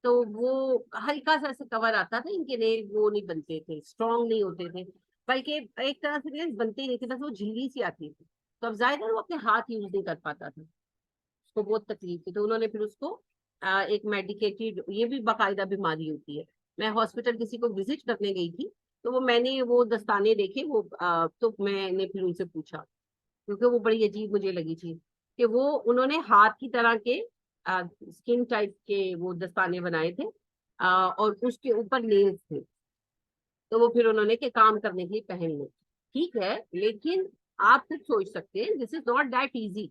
Speaker 1: تو وہ ہلکا سا ایسے کور آتا تھا, ان کے نیل وہ نہیں بنتے تھے, اسٹرانگ نہیں ہوتے تھے, بلکہ ایک طرح سے نیلز بنتے ہی نہیں تھے, بس وہ جھلی سی آتی تھی. تو اب ظاہر ہے وہ اپنے ہاتھ یوز نہیں کر پاتا تھا, اس کو بہت تکلیف تھی. تو انہوں نے پھر اس کو ایک میڈیکیٹڈ, یہ بھی باقاعدہ بیماری ہوتی ہے. میں ہاسپٹل کسی کو وزٹ کرنے گئی تھی, تو وہ میں نے وہ دستانے دیکھے, وہ تو میں نے پھر ان سے پوچھا, کیونکہ وہ بڑی عجیب مجھے لگی چیز, کہ وہ انہوں نے ہاتھ کی طرح کے اسکن ٹائپ کے وہ دستانے بنائے تھے, اور اس کے اوپر نیلز تھے. تو وہ پھر انہوں نے کہ کام کرنے کے لیے پہن لے. ٹھیک ہے, لیکن آپ خود سوچ سکتے ہیں دس از ناٹ دیٹ ایزی.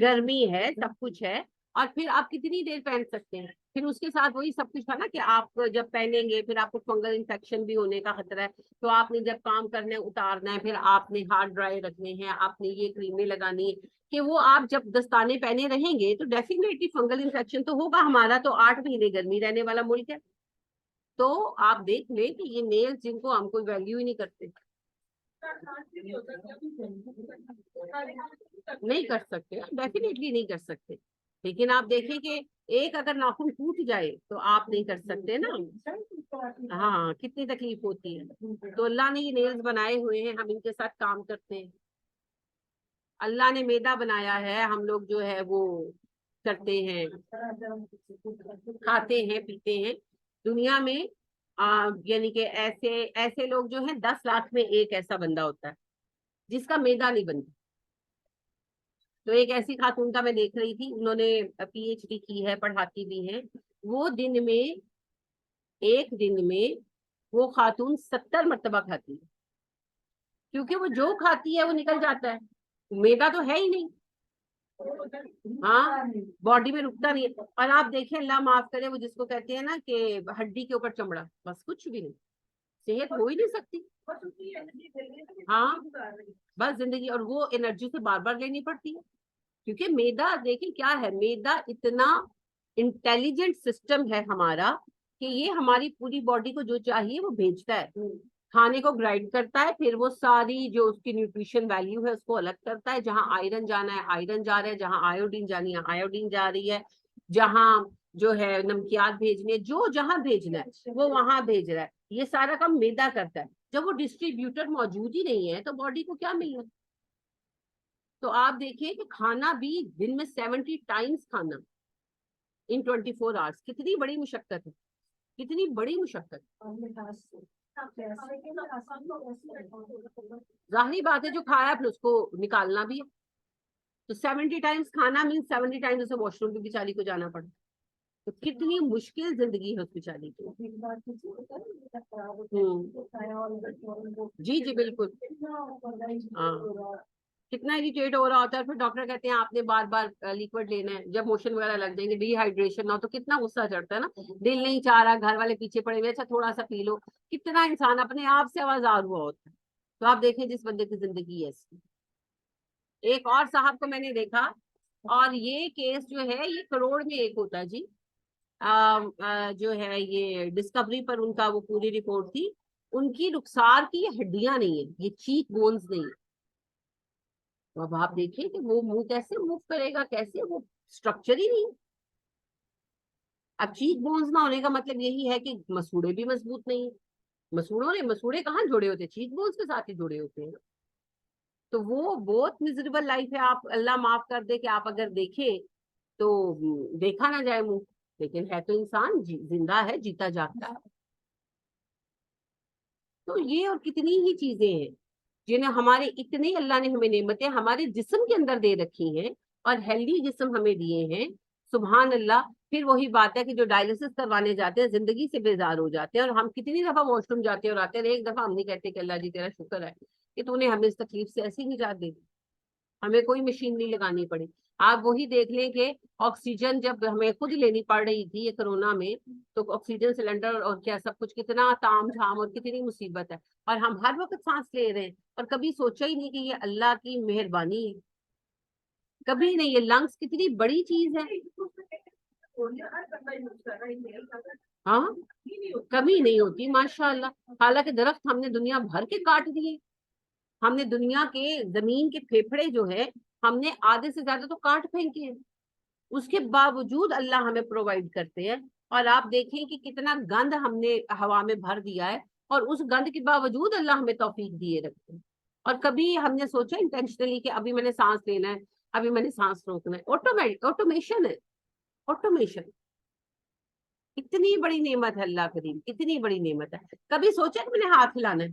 Speaker 1: گرمی ہے, سب کچھ ہے, اور پھر آپ کتنی دیر پہن سکتے ہیں؟ پھر اس کے ساتھ وہی سب کچھ تھا نا کہ آپ جب پہنیں گے پھر آپ کو فنگل انفیکشن بھی ہونے کا خطرہ ہے، تو آپ نے جب کام کرنا ہے اتارنا ہے، پھر آپ نے ہاتھ ڈرائی رکھنے ہیں، آپ نے یہ کریمیں لگانی ہے کہ وہ آپ جب دستانے پہنے رہیں گے تو ڈیفینیٹلی فنگل انفیکشن تو ہوگا. ہمارا تو 8 مہینے گرمی رہنے والا ملک ہے. تو آپ دیکھ لیں کہ یہ نیلز جن کو ہم کوئی ویلیو ہی نہیں کرتے، نہیں کر سکتے، ڈیفینیٹلی نہیں کر سکتے. لیکن آپ دیکھیں کہ ایک اگر ناخن ٹوٹ جائے تو آپ نہیں کر سکتے نا. ہاں کتنی تکلیف ہوتی ہے. تو اللہ نے یہ نیلز بنائے ہوئے ہیں، ہم ان کے ساتھ کام کرتے ہیں. اللہ نے میدا بنایا ہے، ہم لوگ جو ہے وہ کرتے ہیں، کھاتے ہیں، پیتے ہیں. دنیا میں یعنی کہ ایسے ایسے لوگ جو ہیں 10 لاکھ میں ایک ایسا بندہ ہوتا ہے جس کا میدا نہیں بنتا. تو ایک ایسی خاتون کا میں دیکھ رہی تھی، انہوں نے PhD کی ہے، پڑھاتی بھی ہیں. وہ ایک دن میں وہ خاتون 70 مرتبہ کھاتی ہے، کیونکہ وہ جو کھاتی ہے وہ نکل جاتا ہے، میدا تو ہے ہی نہیں. ہاں باڈی میں رکتا نہیں ہے. اور آپ دیکھیں اللہ معاف کرے، وہ جس کو کہتے ہیں نا کہ ہڈی کے اوپر چمڑا، بس کچھ بھی نہیں، صحت ہو ہی نہیں سکتی. ہاں بس زندگی، اور وہ انرجی سے بار بار لینی پڑتی ہے. کیونکہ میدا دیکھیں کیا ہے، میدا اتنا انٹیلیجنٹ سسٹم ہے ہمارا کہ یہ ہماری پوری باڈی کو جو چاہیے وہ بھیجتا ہے، کھانے کو گرائنڈ کرتا ہے، پھر وہ ساری جو اس کی نیوٹریشن ویلیو ہے اس کو الگ کرتا ہے. جہاں آئرن جانا ہے آئرن جا رہا ہے، جہاں آیوڈین جانی ہے آیوڈین جا رہی ہے، جہاں جو ہے نمکیات بھیجنے جو جہاں بھیجنا ہے وہ وہاں بھیج رہا ہے. یہ سارا کام میدا کرتا ہے. جب وہ ڈسٹریبیوٹر موجود ہی نہیں ہے تو باڈی کو کیا ملنا. تو آپ دیکھیں کہ کھانا بھی دن میں 70 ٹائمز کھانا ان 24 آورس، کتنی بڑی مشقت ہے، کتنی بڑی مشقت. ظاہری بات ہے جو کھایا پھر اس کو نکالنا بھی ہے. تو 70 ٹائمز کھانا مینس 70 ٹائمز اسے واش روم بھی بیچاری کو جانا پڑتا. تو کتنی مشکل زندگی ہے اس بیچاری کی. جی جی بالکل. ہاں کتنا اریٹیٹ ہو رہا ہوتا ہے. پھر ڈاکٹر کہتے ہیں آپ نے بار بار لیکوڈ لینا ہے. جب موشن وغیرہ لگ جائیں گے، ڈی ہائیڈریشن نہ ہو تو کتنا غصہ چڑھتا ہے نا. دل نہیں چاہ رہا، گھر والے پیچھے پڑے ہوئے، اچھا تھوڑا سا پی لو. کتنا انسان اپنے آپ سے آوازار ہوا ہوتا ہے. تو آپ دیکھیں جس بندے کی زندگی ہے ایسی. ایک اور صاحب کو میں نے دیکھا، اور یہ کیس جو ہے یہ کروڑ میں ایک ہوتا ہے جی. جو ہے یہ ڈسکوری پر ان کا وہ پوری رپورٹ تھی. ان کی رخسار کی یہ ہڈیاں نہیں ہیں، یہ چیک بونز نہیں ہے. تو اب آپ دیکھیں کہ وہ منہ کیسے موو کرے گا، کیسے، وہ اسٹرکچر ہی نہیں. اب چیک بونز نہ ہونے کا مطلب یہی ہے کہ مسوڑے بھی مضبوط نہیں. مسوڑے کہاں جڑے ہوتے، چیک بونز کے ساتھ ہی جڑے ہوتے ہیں. تو وہ بہت میزریبل لائف ہے. آپ اللہ معاف کر دے کہ آپ اگر دیکھیں تو دیکھا نہ جائے منہ، لیکن ہے تو انسان زندہ ہے، جیتا جاگتا ہے. تو یہ اور کتنی ہی چیزیں ہیں جنہیں ہمارے اتنے اللہ نے ہمیں نعمتیں ہمارے جسم کے اندر دے رکھی ہیں، اور ہیلدی جسم ہمیں دیے ہیں. سبحان اللہ. پھر وہی بات ہے کہ جو ڈائلسس کروانے جاتے ہیں زندگی سے بیزار ہو جاتے ہیں، اور ہم کتنی دفعہ واش روم جاتے ہیں اور آتے ہیں. ایک دفعہ ہم نہیں کہتے کہ اللہ جی تیرا شکر ہے کہ تو نے ہمیں اس تکلیف سے ایسی نجات دے دی، ہمیں کوئی مشین نہیں لگانی پڑی. آپ وہی دیکھ لیں کہ آکسیجن جب ہمیں خود لینی پڑ رہی تھی یہ کرونا میں، تو آکسیجن سلنڈر اور کیا سب کچھ کتنا تام جھام اور کتنی مصیبت ہے، اور ہم ہر وقت سانس لے رہے ہیں. اور کبھی سوچا ہی نہیں کہ یہ اللہ کی مہربانی ہے. کبھی نہیں. یہ لنگس کتنی بڑی چیز ہے. ہاں کبھی نہیں ہوتی ماشاء اللہ. حالانکہ درخت ہم نے دنیا بھر کے کاٹ دیے. ہم نے دنیا کے زمین کے پھیپھڑے جو ہے ہم نے آدھے سے زیادہ تو کاٹ پھینکے ہیں. اس کے باوجود اللہ ہمیں پرووائڈ کرتے ہیں. اور آپ دیکھیں کہ کتنا گند ہم نے ہوا میں بھر دیا ہے، اور اس گند کے باوجود اللہ ہمیں توفیق دیے رکھتے ہیں. اور کبھی ہم نے سوچا انٹینشنلی کہ ابھی میں نے سانس لینا ہے، ابھی میں نے سانس روکنا ہے. آٹومیشن ہے، آٹومیشن. اتنی بڑی نعمت ہے اللہ کریم، اتنی بڑی نعمت ہے. کبھی سوچا کہ میں نے ہاتھ ہلانا ہے،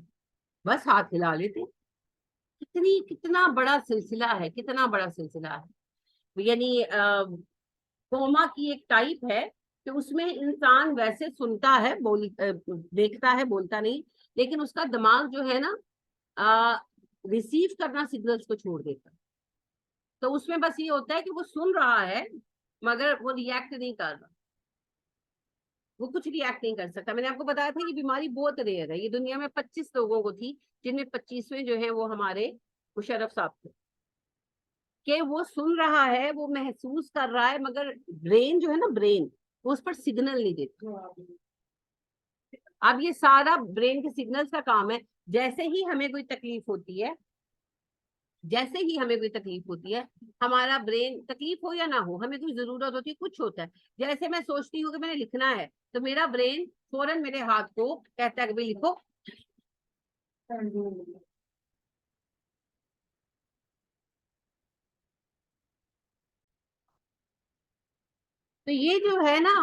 Speaker 1: بس ہاتھ ہلا لیتے. کتنا بڑا سلسلہ ہے، کتنا بڑا سلسلہ ہے. یعنی کوما کی ایک ٹائپ ہے کہ اس میں انسان ویسے سنتا ہے، دیکھتا ہے، بولتا نہیں، لیکن اس کا دماغ جو ہے نا ریسیو کرنا سگنلز کو چھوڑ دیتا. تو اس میں بس یہ ہوتا ہے کہ وہ سن رہا ہے مگر وہ ریئیکٹ نہیں کر رہا, وہ کچھ ریئیکٹ نہیں کر سکتا. میں نے آپ کو بتایا تھا یہ بیماری بہت ریئر ہے, یہ دنیا میں 25 لوگوں کو تھی, جن میں 25ویں جو ہیں وہ ہمارے مشرف صاحب تھے, کہ وہ سن رہا ہے, وہ محسوس کر رہا ہے, مگر برین جو ہے نا, برین وہ اس پر سگنل نہیں دیتا. اب یہ سارا برین کے سگنلز کا کام ہے. جیسے ہی ہمیں کوئی تکلیف ہوتی ہے, جیسے ہی ہمیں کوئی تکلیف ہوتی ہے, ہمارا برین, تکلیف ہو یا نہ ہو, ہمیں کوئی ضرورت ہوتی ہے, کچھ ہوتا ہے, جیسے میں سوچتی ہوں کہ میں نے لکھنا ہے, تو میرا برین فوراً میرے ہاتھ کو کہتا ہے کہ بھائی لکھو. تو یہ جو ہے نا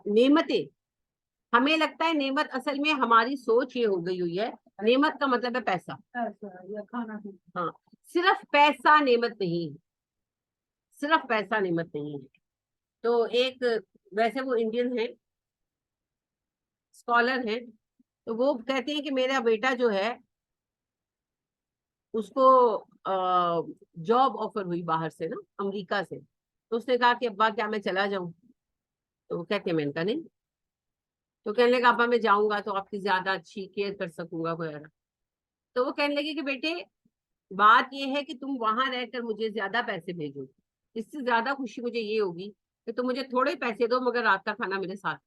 Speaker 1: نعمتیں, ہمیں لگتا ہے نعمت اصل میں ہماری سوچ یہ ہو گئی ہوئی ہے, نعمت کا مطلب ہے پیسہ. ہاں, صرف پیسہ نعمت نہیں ہے, صرف پیسہ نعمت نہیں ہے. تو ایک, ویسے وہ انڈین ہیں, اسکالر ہیں, تو وہ کہتے ہیں کہ میرا بیٹا جو ہے اس کو جاب آفر ہوئی باہر سے نا, امریکہ سے, تو اس نے کہا کہ ابا کیا میں چلا جاؤں, تو وہ کہتے ہیں میں نے کہا نہیں. تو کہنے لگا ابا میں جاؤں گا تو آپ کی زیادہ اچھی کیئر کر سکوں گا وغیرہ. تو وہ کہنے لگے کہ بیٹے بات یہ ہے کہ تم وہاں رہ کر مجھے زیادہ پیسے بھیجو, اس سے زیادہ خوشی مجھے یہ ہوگی کہ تم مجھے تھوڑے پیسے دو مگر رات کا کھانا میرے ساتھ.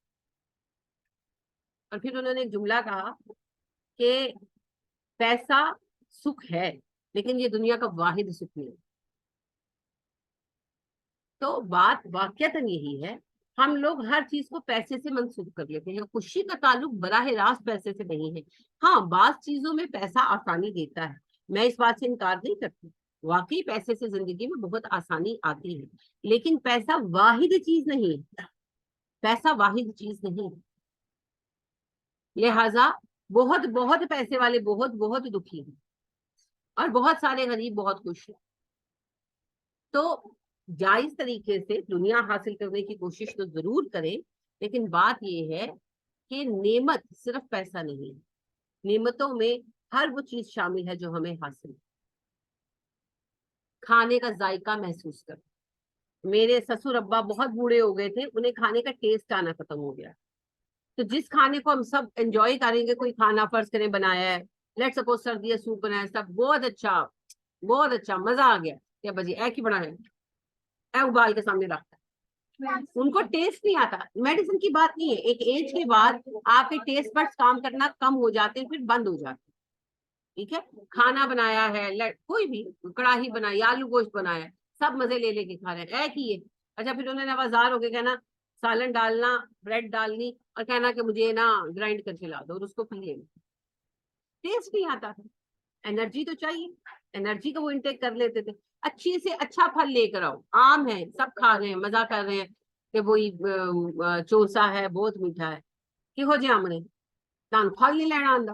Speaker 1: اور پھر انہوں نے ایک جملہ کہا کہ پیسہ سکھ ہے لیکن یہ دنیا کا واحد سکھ نہیں. تو بات واقعتاً یہی ہے, ہم لوگ ہر چیز کو پیسے سے منسوخ کر لیتے ہیں. خوشی کا تعلق براہ راست پیسے سے نہیں ہے. ہاں, بعض چیزوں میں پیسہ آسانی دیتا ہے, میں اس بات سے انکار نہیں کرتی, واقعی پیسے سے زندگی میں بہت آسانی آتی ہے, لیکن پیسہ واحد چیز نہیں, پیسہ واحد چیز نہیں. لہذا بہت بہت پیسے والے بہت بہت دکھی ہیں, اور بہت سارے غریب بہت خوش ہیں. تو جائز طریقے سے دنیا حاصل کرنے کی کوشش تو ضرور کریں, لیکن بات یہ ہے کہ نعمت صرف پیسہ نہیں ہے, نعمتوں میں ہر وہ چیز شامل ہے جو ہمیں حاصل. کھانے کا ذائقہ محسوس کر, میرے سسر ابا بہت بوڑھے ہو گئے تھے, انہیں کھانے کا ٹیسٹ آنا ختم ہو گیا. تو جس کھانے کو ہم سب انجوائے کریں گے, کوئی کھانا فرض کریں بنایا ہے, لیٹ سپوز سردی سوپ بنایا, سب بہت اچھا مزہ آ گیا, کیا بجے ایک ہی بنا ہے, ابال کے سامنے رکھتا ہے, ان کو ٹیسٹ نہیں آتا. میڈیسن کی بات نہیں ہے, ایک ایج کے بعد آپ کے ٹیسٹ بڈس کام کرنا کم ہو جاتے ہیں, پھر بند ہو جاتے ہیں. ٹھیک ہے, کھانا بنایا ہے, کوئی بھی کڑاہی بنائی, آلو گوشت بنایا, سب مزے لے لے کے کھا رہے ہیں, ایک ہی ہے. اچھا, پھر انہوں نے آزار ہو کے کہنا سالن ڈالنا, بریڈ ڈالنی, اور کہنا کہ مجھے نا گرائنڈ کر کے لا دو, اور اس کو پی لینا. ٹیسٹ نہیں آتا تھا, انرجی تو چاہیے, انرجی کا وہ انٹیک کر لیتے تھے. اچھی سے اچھا پھل لے کر آؤ, آم ہے, سب کھا رہے ہیں, مزہ کر رہے ہیں کہ وہی چوسا ہے, بہت میٹھا ہے, کہ ہو جائے ہمیں پھل نہیں لینا آندا,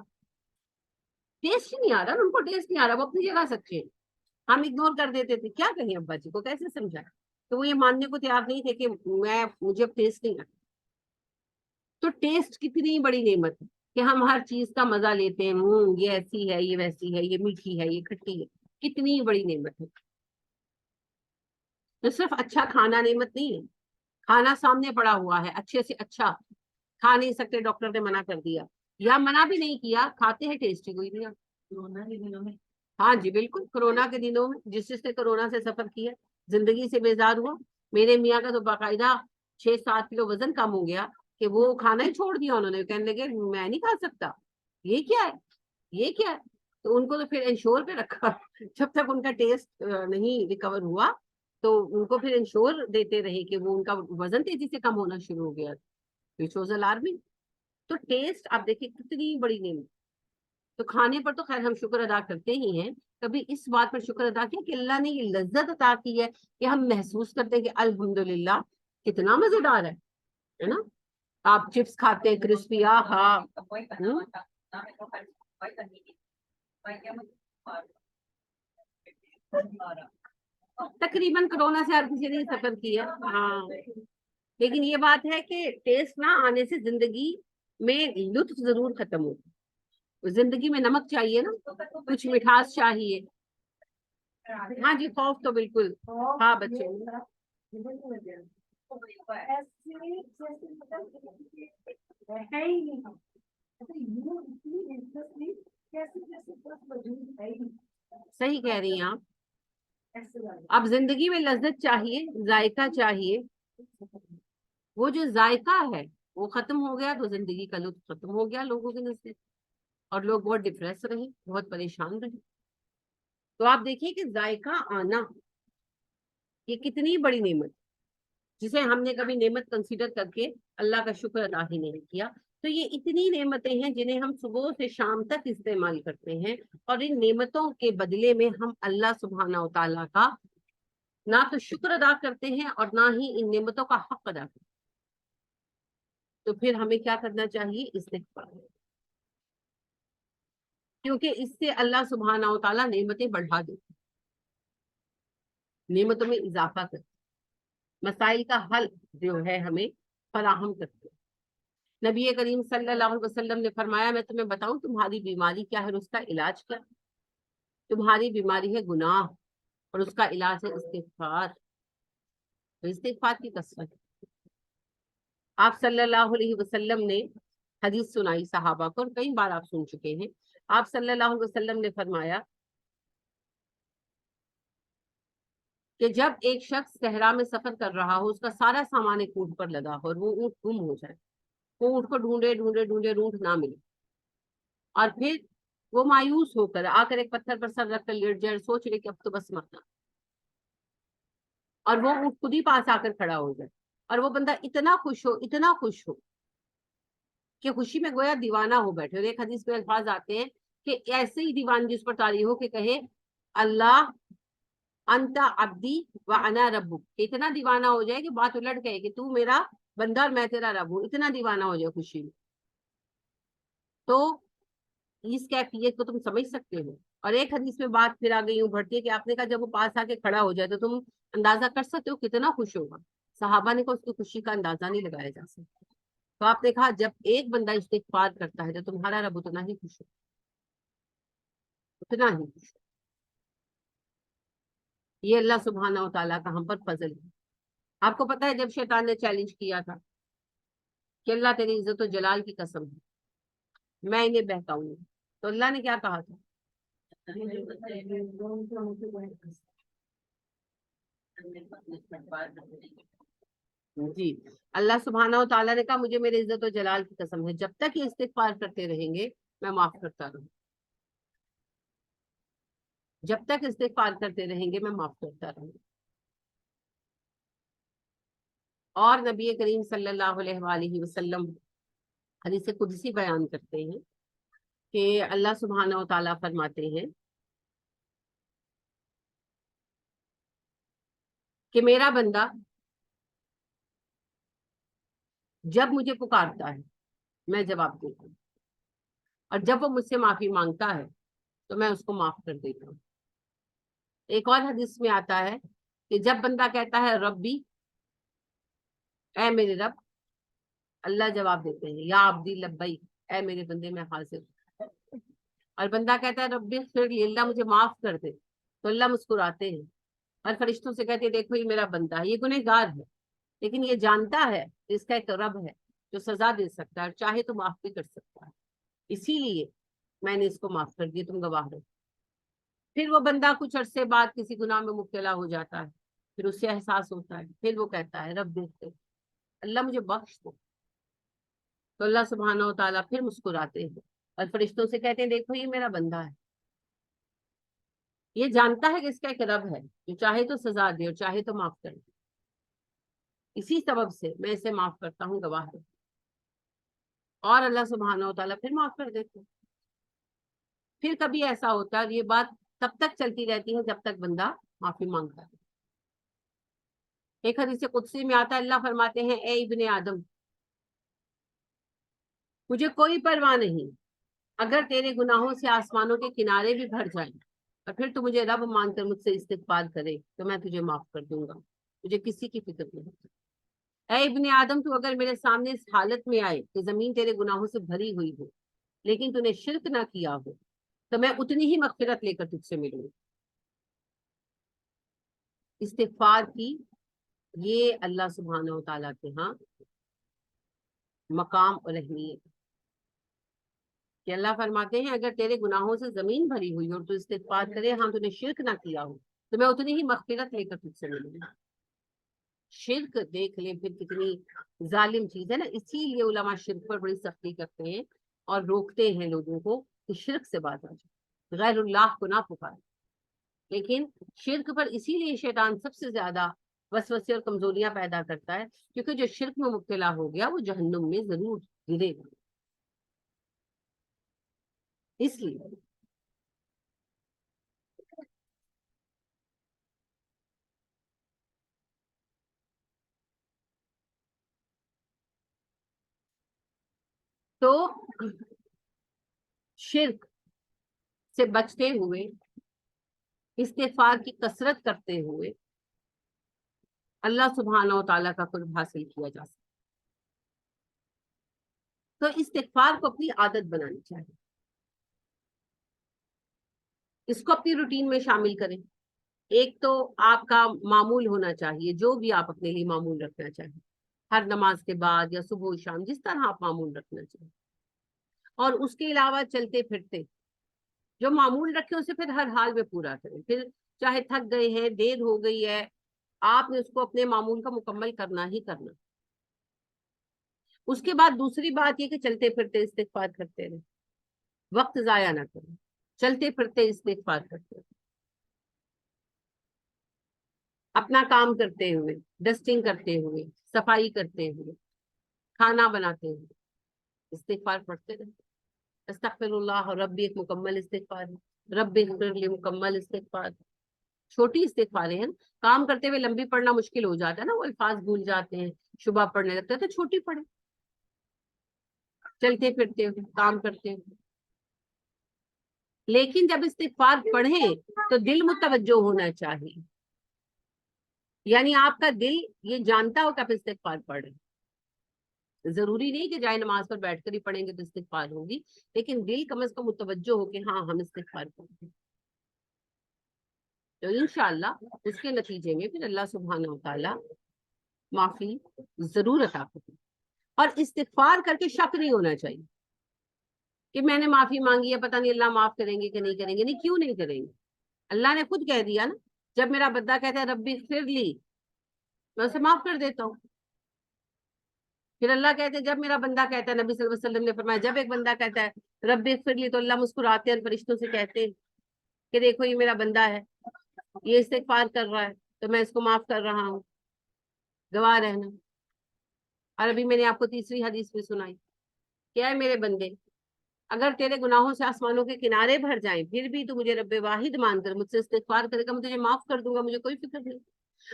Speaker 1: ٹیسٹ نہیں آ رہا, ان کو ٹیسٹ نہیں آ رہا, وہ اپنی جگہ سچے ہیں. ہم اگنور کر دیتے تھے, کیا کہیں ابا جی کو, کیسے سمجھائیں. تو وہ یہ ماننے کو تیار نہیں تھے کہ مجھے اب ٹیسٹ نہیں آتا. تو ٹیسٹ کتنی بڑی نعمت ہے کہ ہم ہر چیز کا مزہ لیتے ہیں, یہ ایسی ہے, یہ ویسی ہے, یہ میٹھی ہے, یہ کھٹی ہے, کتنی بڑی نعمت ہے. تو صرف اچھا کھانا نعمت نہیں ہے, کھانا سامنے پڑا ہوا ہے, اچھے سے اچھا کھا نہیں سکتے, ڈاکٹر نے منع کر دیا, یا منع بھی نہیں کیا, کھاتے ہیں, ٹیسٹ ہی کوئی نہیں. کورونا کے دنوں میں, ہاں جی بالکل, کورونا کے دنوں میں جس نے کورونا سے سفر کیا, زندگی سے بیزار ہوا. میرے میاں کا تو باقاعدہ 6-7 کلو وزن کم ہو گیا, کہ وہ کھانا ہی چھوڑ دیا انہوں نے, کہنے لگے میں نہیں کھا سکتا, یہ کیا ہے, یہ کیا ہے. تو ان کو تو پھر انشور پہ رکھا, جب تک ان کا ٹیسٹ نہیں ریکور ہوا, تو ان کو پھر انشور دیتے رہے کہ وہ ان کا وزن تیزی سے کم ہونا شروع ہو گیا. Which was alarming. تو ٹیسٹ آپ دیکھیں کتنی بڑی نعمت. تو کھانے پر تو خیر ہم شکر ادا کرتے ہی ہیں, کبھی اس بات پر شکر ادا کیا کہ اللہ نے یہ لذت عطا کی ہے کہ ہم محسوس کرتے ہیں کہ الحمدللہ کتنا مزیدار ہے نا. آپ چپس کھاتے ہیں کرسپی, ہاں, تقریباً کورونا سے ہر کسی نے سفر کیا. ہاں, لیکن یہ بات ہے کہ ٹیسٹ نہ آنے سے زندگی میں لطف ضرور ختم ہوتا. زندگی میں نمک چاہیے نا, کچھ مٹھاس چاہیے. ہاں جی, خوف تو بالکل, ہاں بچے صحیح کہہ رہی ہیں آپ. اب زندگی میں لذت چاہیے, ذائقہ چاہیے. وہ جو ذائقہ ہے وہ ختم ہو گیا تو زندگی کا لطف ختم ہو گیا لوگوں کے نزدیک, اور لوگ بہت ڈپریس رہے, بہت پریشان رہے. تو آپ دیکھیے کہ ذائقہ آنا یہ کتنی بڑی نعمت, جسے ہم نے کبھی نعمت کنسیڈر کر کے اللہ کا شکر ادا ہی نہیں کیا. تو یہ اتنی نعمتیں ہیں جنہیں ہم صبح سے شام تک استعمال کرتے ہیں, اور ان نعمتوں کے بدلے میں ہم اللہ سبحانہ و تعالیٰ کا نہ تو شکر ادا کرتے ہیں اور نہ ہی ان نعمتوں کا حق ادا کرتے ہیں. تو پھر ہمیں کیا کرنا چاہیے؟ استغفار, کیونکہ اس سے اللہ سبحانہ و تعالیٰ نعمتیں بڑھا دیتے, نعمتوں میں اضافہ کرتے, مسائل کا حل جو ہے ہمیں فراہم کرتے. نبی کریم صلی اللہ علیہ وسلم نے فرمایا, میں تمہیں بتاؤں تمہاری بیماری کیا ہے اور اس کا علاج کیا؟ تمہاری بیماری ہے گناہ اور اس کا علاج ہے استغفار. تو استغفار کی کثرت. آپ صلی اللہ علیہ وسلم نے حدیث سنائی صحابہ کو, اور کئی بار آپ سن چکے ہیں. آپ صلی اللہ علیہ وسلم نے فرمایا کہ جب ایک شخص صحرا میں سفر کر رہا ہو, اس کا سارا سامان ایک اونٹ پر لدا ہو اور وہ اونٹ گم ہو جائے, وہ اونٹ کو ڈھونڈے ڈھونڈے ڈھونڈے اونٹ نہ ملے, اور پھر وہ مایوس ہو کر آ کر ایک پتھر پر سر رکھ کر لیٹ جائے, سوچ رہے کہ اب تو بس مرنا, اور وہ اونٹ خود ہی پاس آ کر کھڑا ہو جائے, اور وہ بندہ اتنا خوش ہو, اتنا خوش ہو کہ خوشی میں گویا دیوانہ ہو بیٹھے. اور ایک حدیث میں الفاظ آتے ہیں کہ ایسے ہی دیوانگی اس پر طاری ہو کہ کہے اللہ انت عبدی و انا ربک, اتنا دیوانہ ہو جائے کہ بات الٹ گئے کہ تو میرا بندہ اور میں تیرا رب ہوں, اتنا دیوانہ ہو جائے خوشی میں. تو اس کیفیت کو تم سمجھ سکتے ہو. اور ایک حدیث میں بات پھر آ گئی ہوں بڑھتی ہے کہ آپ نے کہا جب وہ پاس آ کے کھڑا ہو جائے تو تم اندازہ کر سکتے ہو کتنا خوش ہوگا. صحابہ نے کہا اس کی خوشی کا اندازہ نہیں لگایا جا سکتا. تو آپ نے کہا جب ایک بندہ استغفار کرتا ہے تو تمہارا رب اتنا ہی خوش ہو, اتنا ہی خوش ہو. یہ اللہ سبحانہ و تعالیٰ کا ہم پر فضل ہے. آپ کو پتا ہے جب شیطان نے چیلنج کیا تھا کہ اللہ تیری عزت و جلال کی قسم ہے میں انہیں بہکاؤں گا, تو اللہ نے کیا کہا تھا؟ جی, اللہ سبحانہ و تعالیٰ نے کہا مجھے میرے عزت و جلال کی قسم ہے جب تک یہ استغفار کرتے رہیں گے میں معاف کرتا رہوں, جب تک استغفار کرتے رہیں گے میں معاف کرتا رہوں. اور نبی کریم صلی اللہ علیہ وآلہ وسلم حدیث قدسی بیان کرتے ہیں کہ اللہ سبحانہ و تعالیٰ فرماتے ہیں کہ میرا بندہ جب مجھے پکارتا ہے میں جواب دیتا ہوں, اور جب وہ مجھ سے معافی مانگتا ہے تو میں اس کو معاف کر دیتا ہوں. ایک اور حدیث میں آتا ہے کہ جب بندہ کہتا ہے ربی, اے میرے رب, اللہ جواب دیتے ہیں یا عبدی لبیک, اے میرے بندے میں حاضر. اور بندہ کہتا ہے ربی اغفر لی, اللہ مجھے معاف کر دے, تو اللہ مسکراتے ہیں اور فرشتوں سے کہتے ہیں دیکھو یہ میرا بندہ ہے, یہ گنہگار ہے لیکن یہ جانتا ہے اس کا ایک رب ہے جو سزا دے سکتا ہے اور چاہے تو معاف بھی کر سکتا ہے, اسی لیے میں نے اس کو معاف کر دیا, تم گواہ رہو. پھر وہ بندہ کچھ عرصے بعد کسی گناہ میں مبتلا ہو جاتا ہے, پھر اس سے احساس ہوتا ہے, پھر وہ کہتا ہے رب دیکھتے اللہ مجھے بخش دو, تو اللہ سبحانہ و تعالیٰ پھر مسکراتے ہیں اور فرشتوں سے کہتے ہیں دیکھو یہ میرا بندہ ہے, یہ جانتا ہے کہ اس کا ایک رب ہے جو چاہے تو سزا دے اور چاہے تو معاف کر دے, اسی سبب سے میں اسے معاف کرتا ہوں, گواہ ہے. اور اللہ سبحانہ و تعالیٰ پھر معاف کر دیتے. پھر کبھی ایسا ہوتا ہے, یہ بات تب تک چلتی رہتی ہے جب تک بندہ معافی مانگتا ہے. ایک حدیث قدسی میں آتا ہے اللہ فرماتے ہیں اے ابن آدم مجھے کوئی پرواہ نہیں اگر تیرے گناہوں سے آسمانوں کے کنارے بھی بھر جائیں اور پھر تو مجھے رب مان کر مجھ سے استغفار کرے تو میں تجھے معاف کر دوں گا, مجھے کسی کی فکر نہیں. اے ابن آدم تو اگر میرے سامنے اس حالت میں آئے کہ زمین تیرے گناہوں سے بھری ہوئی ہو لیکن تو نے شرک نہ کیا ہو تو میں اتنی ہی مغفرت لے کر تجھ سے ملوں. استغفار کی یہ اللہ سبحانہ و تعالیٰ کے ہاں مقام اور اہمیت کہ اللہ فرماتے ہیں اگر تیرے گناہوں سے زمین بھری ہوئی اور تو استغفار کرے، ہاں تو نے شرک نہ کیا ہو، تو میں اتنی ہی مغفرت لے کر تجھ سے ملوں گی۔ شرک دیکھ لیں پھر کتنی ظالم چیز ہے نا، اسی لیے علماء شرک پر بڑی سختی کرتے ہیں اور روکتے ہیں لوگوں کو کہ شرک سے باز آ جائے، غیر اللہ کو نہ پکارے۔ لیکن شرک پر اسی لیے شیطان سب سے زیادہ وسوسے اور کمزوریاں پیدا کرتا ہے، کیونکہ جو شرک میں مبتلا ہو گیا وہ جہنم میں ضرور گرے گا۔ اس لیے تو شرک سے بچتے ہوئے، استغفار کی کثرت کرتے ہوئے اللہ سبحانہ و تعالیٰ کا قرب حاصل کیا جا سکتا۔ تو استغفار کو اپنی عادت بنانی چاہیے، اس کو اپنی روٹین میں شامل کریں۔ ایک تو آپ کا معمول ہونا چاہیے، جو بھی آپ اپنے لیے معمول رکھنا چاہیں، ہر نماز کے بعد یا صبح و شام، جس طرح آپ معمول رکھنا چاہیں۔ اور اس کے علاوہ چلتے پھرتے جو معمول رکھے اسے پھر ہر حال میں پورا کریں، پھر چاہے تھک گئے ہیں، دیر ہو گئی ہے، آپ نے اس کو اپنے معمول کا مکمل کرنا ہی کرنا۔ اس کے بعد دوسری بات یہ کہ چلتے پھرتے استغفار کرتے رہیں، وقت ضائع نہ کریں، چلتے پھرتے استغفار کرتے رہیں، اپنا کام کرتے ہوئے، ڈسٹنگ کرتے ہوئے، صفائی کرتے ہوئے، کھانا بناتے ہوئے استغفار پڑھتے رہیں۔ استغفر اللہ ربی ایک مکمل استغفار ہے، رب اغفر لی مکمل استغفار، چھوٹی استغفاریں ہیں۔ کام کرتے ہوئے لمبی پڑھنا مشکل ہو جاتا ہے نا، وہ الفاظ بھول جاتے ہیں، شبہ پڑھنے لگتے ہیں، تو چھوٹی پڑھیں، چلتے پھرتے ہوئے، کام کرتے ہوئے۔ لیکن جب استغفار پڑھیں تو دل متوجہ ہونا چاہیے، یعنی آپ کا دل یہ جانتا ہو کہ آپ استغفار پڑھ رہے ہیں۔ ضروری نہیں کہ جائے نماز پر بیٹھ کر ہی پڑھیں گے تو استغفار ہوگی، لیکن دل کم از کم متوجہ ہو کہ ہاں ہم استغفار پڑھ رہے ہیں، تو انشاءاللہ اس کے نتیجے میں پھر اللہ سبحانہ و تعالی معافی ضرور عطا کرے۔ اور استغفار کر کے شک نہیں ہونا چاہیے کہ میں نے معافی مانگی ہے، پتہ نہیں اللہ معاف کریں گے کہ نہیں کریں گے۔ نہیں، کیوں نہیں کریں گے؟ اللہ نے خود کہہ دیا نا، جب میرا بندہ کہتا ہے ربی اغفر لی، میں اسے معاف کر دیتا ہوں۔ پھر اللہ کہتے ہیں، جب میرا بندہ کہتا ہے، نبی صلی اللہ علیہ وسلم نے فرمایا جب ایک بندہ کہتا ہے ربی اغفر لی، تو اللہ مسکراتے ہیں، فرشتوں سے کہتے ہیں کہ دیکھو یہ میرا بندہ ہے، یہ استغفار کر رہا ہے تو میں اس کو معاف کر رہا ہوں، گواہ رہنا۔ اور ابھی میں نے آپ کو تیسری حدیث میں سنائی، کیا ہے میرے بندے، اگر تیرے گناہوں سے آسمانوں کے کنارے بھر جائیں پھر بھی تو مجھے رب واحد مان کر مجھ سے استغفار کرے گا، میں تجھے معاف کر دوں گا، مجھے کوئی فکر نہیں۔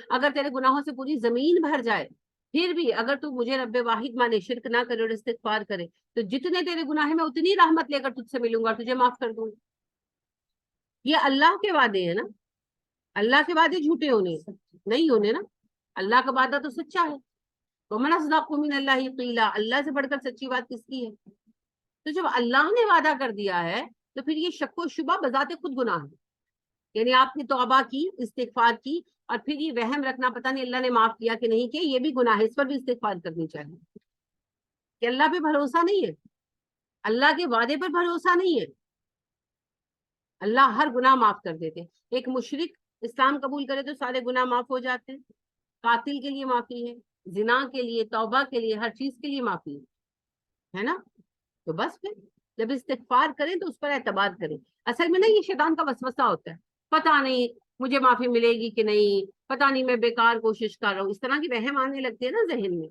Speaker 1: اگر تیرے گناہوں سے پوری زمین بھر جائے پھر بھی اگر تو مجھے رب واحد مانے، شرک نہ کرے اور استغفار کرے، تو جتنے تیرے گناہ ہیں میں اتنی رحمت لے کر تجھ سے ملوں گا اور تجھے معاف کر دوں گا۔ یہ اللہ کے وعدے ہیں نا، اللہ کے وعدے جھوٹے ہونے نہیں ہونے نا، اللہ کا وعدہ تو سچا ہے۔ وَمَنْ أَصْدَقُ مِنَ اللَّهِ قِيلًا، اللہ سے بڑھ کر سچی بات کس کی ہے؟ تو جب اللہ نے وعدہ کر دیا ہے تو پھر یہ شک و شبہ بذات خود گناہ ہے۔ یعنی آپ نے توبہ کی، استغفار کی، اور پھر یہ وہم رکھنا پتہ نہیں اللہ نے معاف کیا کہ نہیں کیا، یہ بھی گناہ ہے، اس پر بھی استغفار کرنی چاہیے کہ اللہ پہ بھروسہ نہیں ہے، اللہ کے وعدے پر بھروسہ نہیں ہے۔ اللہ ہر گناہ معاف کر دیتے، ایک مشرک اسلام قبول کرے تو سارے گناہ معاف ہو جاتے ہیں، قاتل کے لیے معافی ہے، زنا کے لیے، توبہ کے لیے، ہر چیز کے لیے معافی ہے نا۔ تو بس پھر جب استغفار کریں تو اس پر اعتبار کریں۔ اصل میں نا یہ شیطان کا وسوسہ ہوتا ہے، پتہ نہیں مجھے معافی ملے گی کہ نہیں، پتہ نہیں میں بیکار کوشش کر رہا ہوں، اس طرح کی وہم آنے لگتے ہیں نا ذہن میں،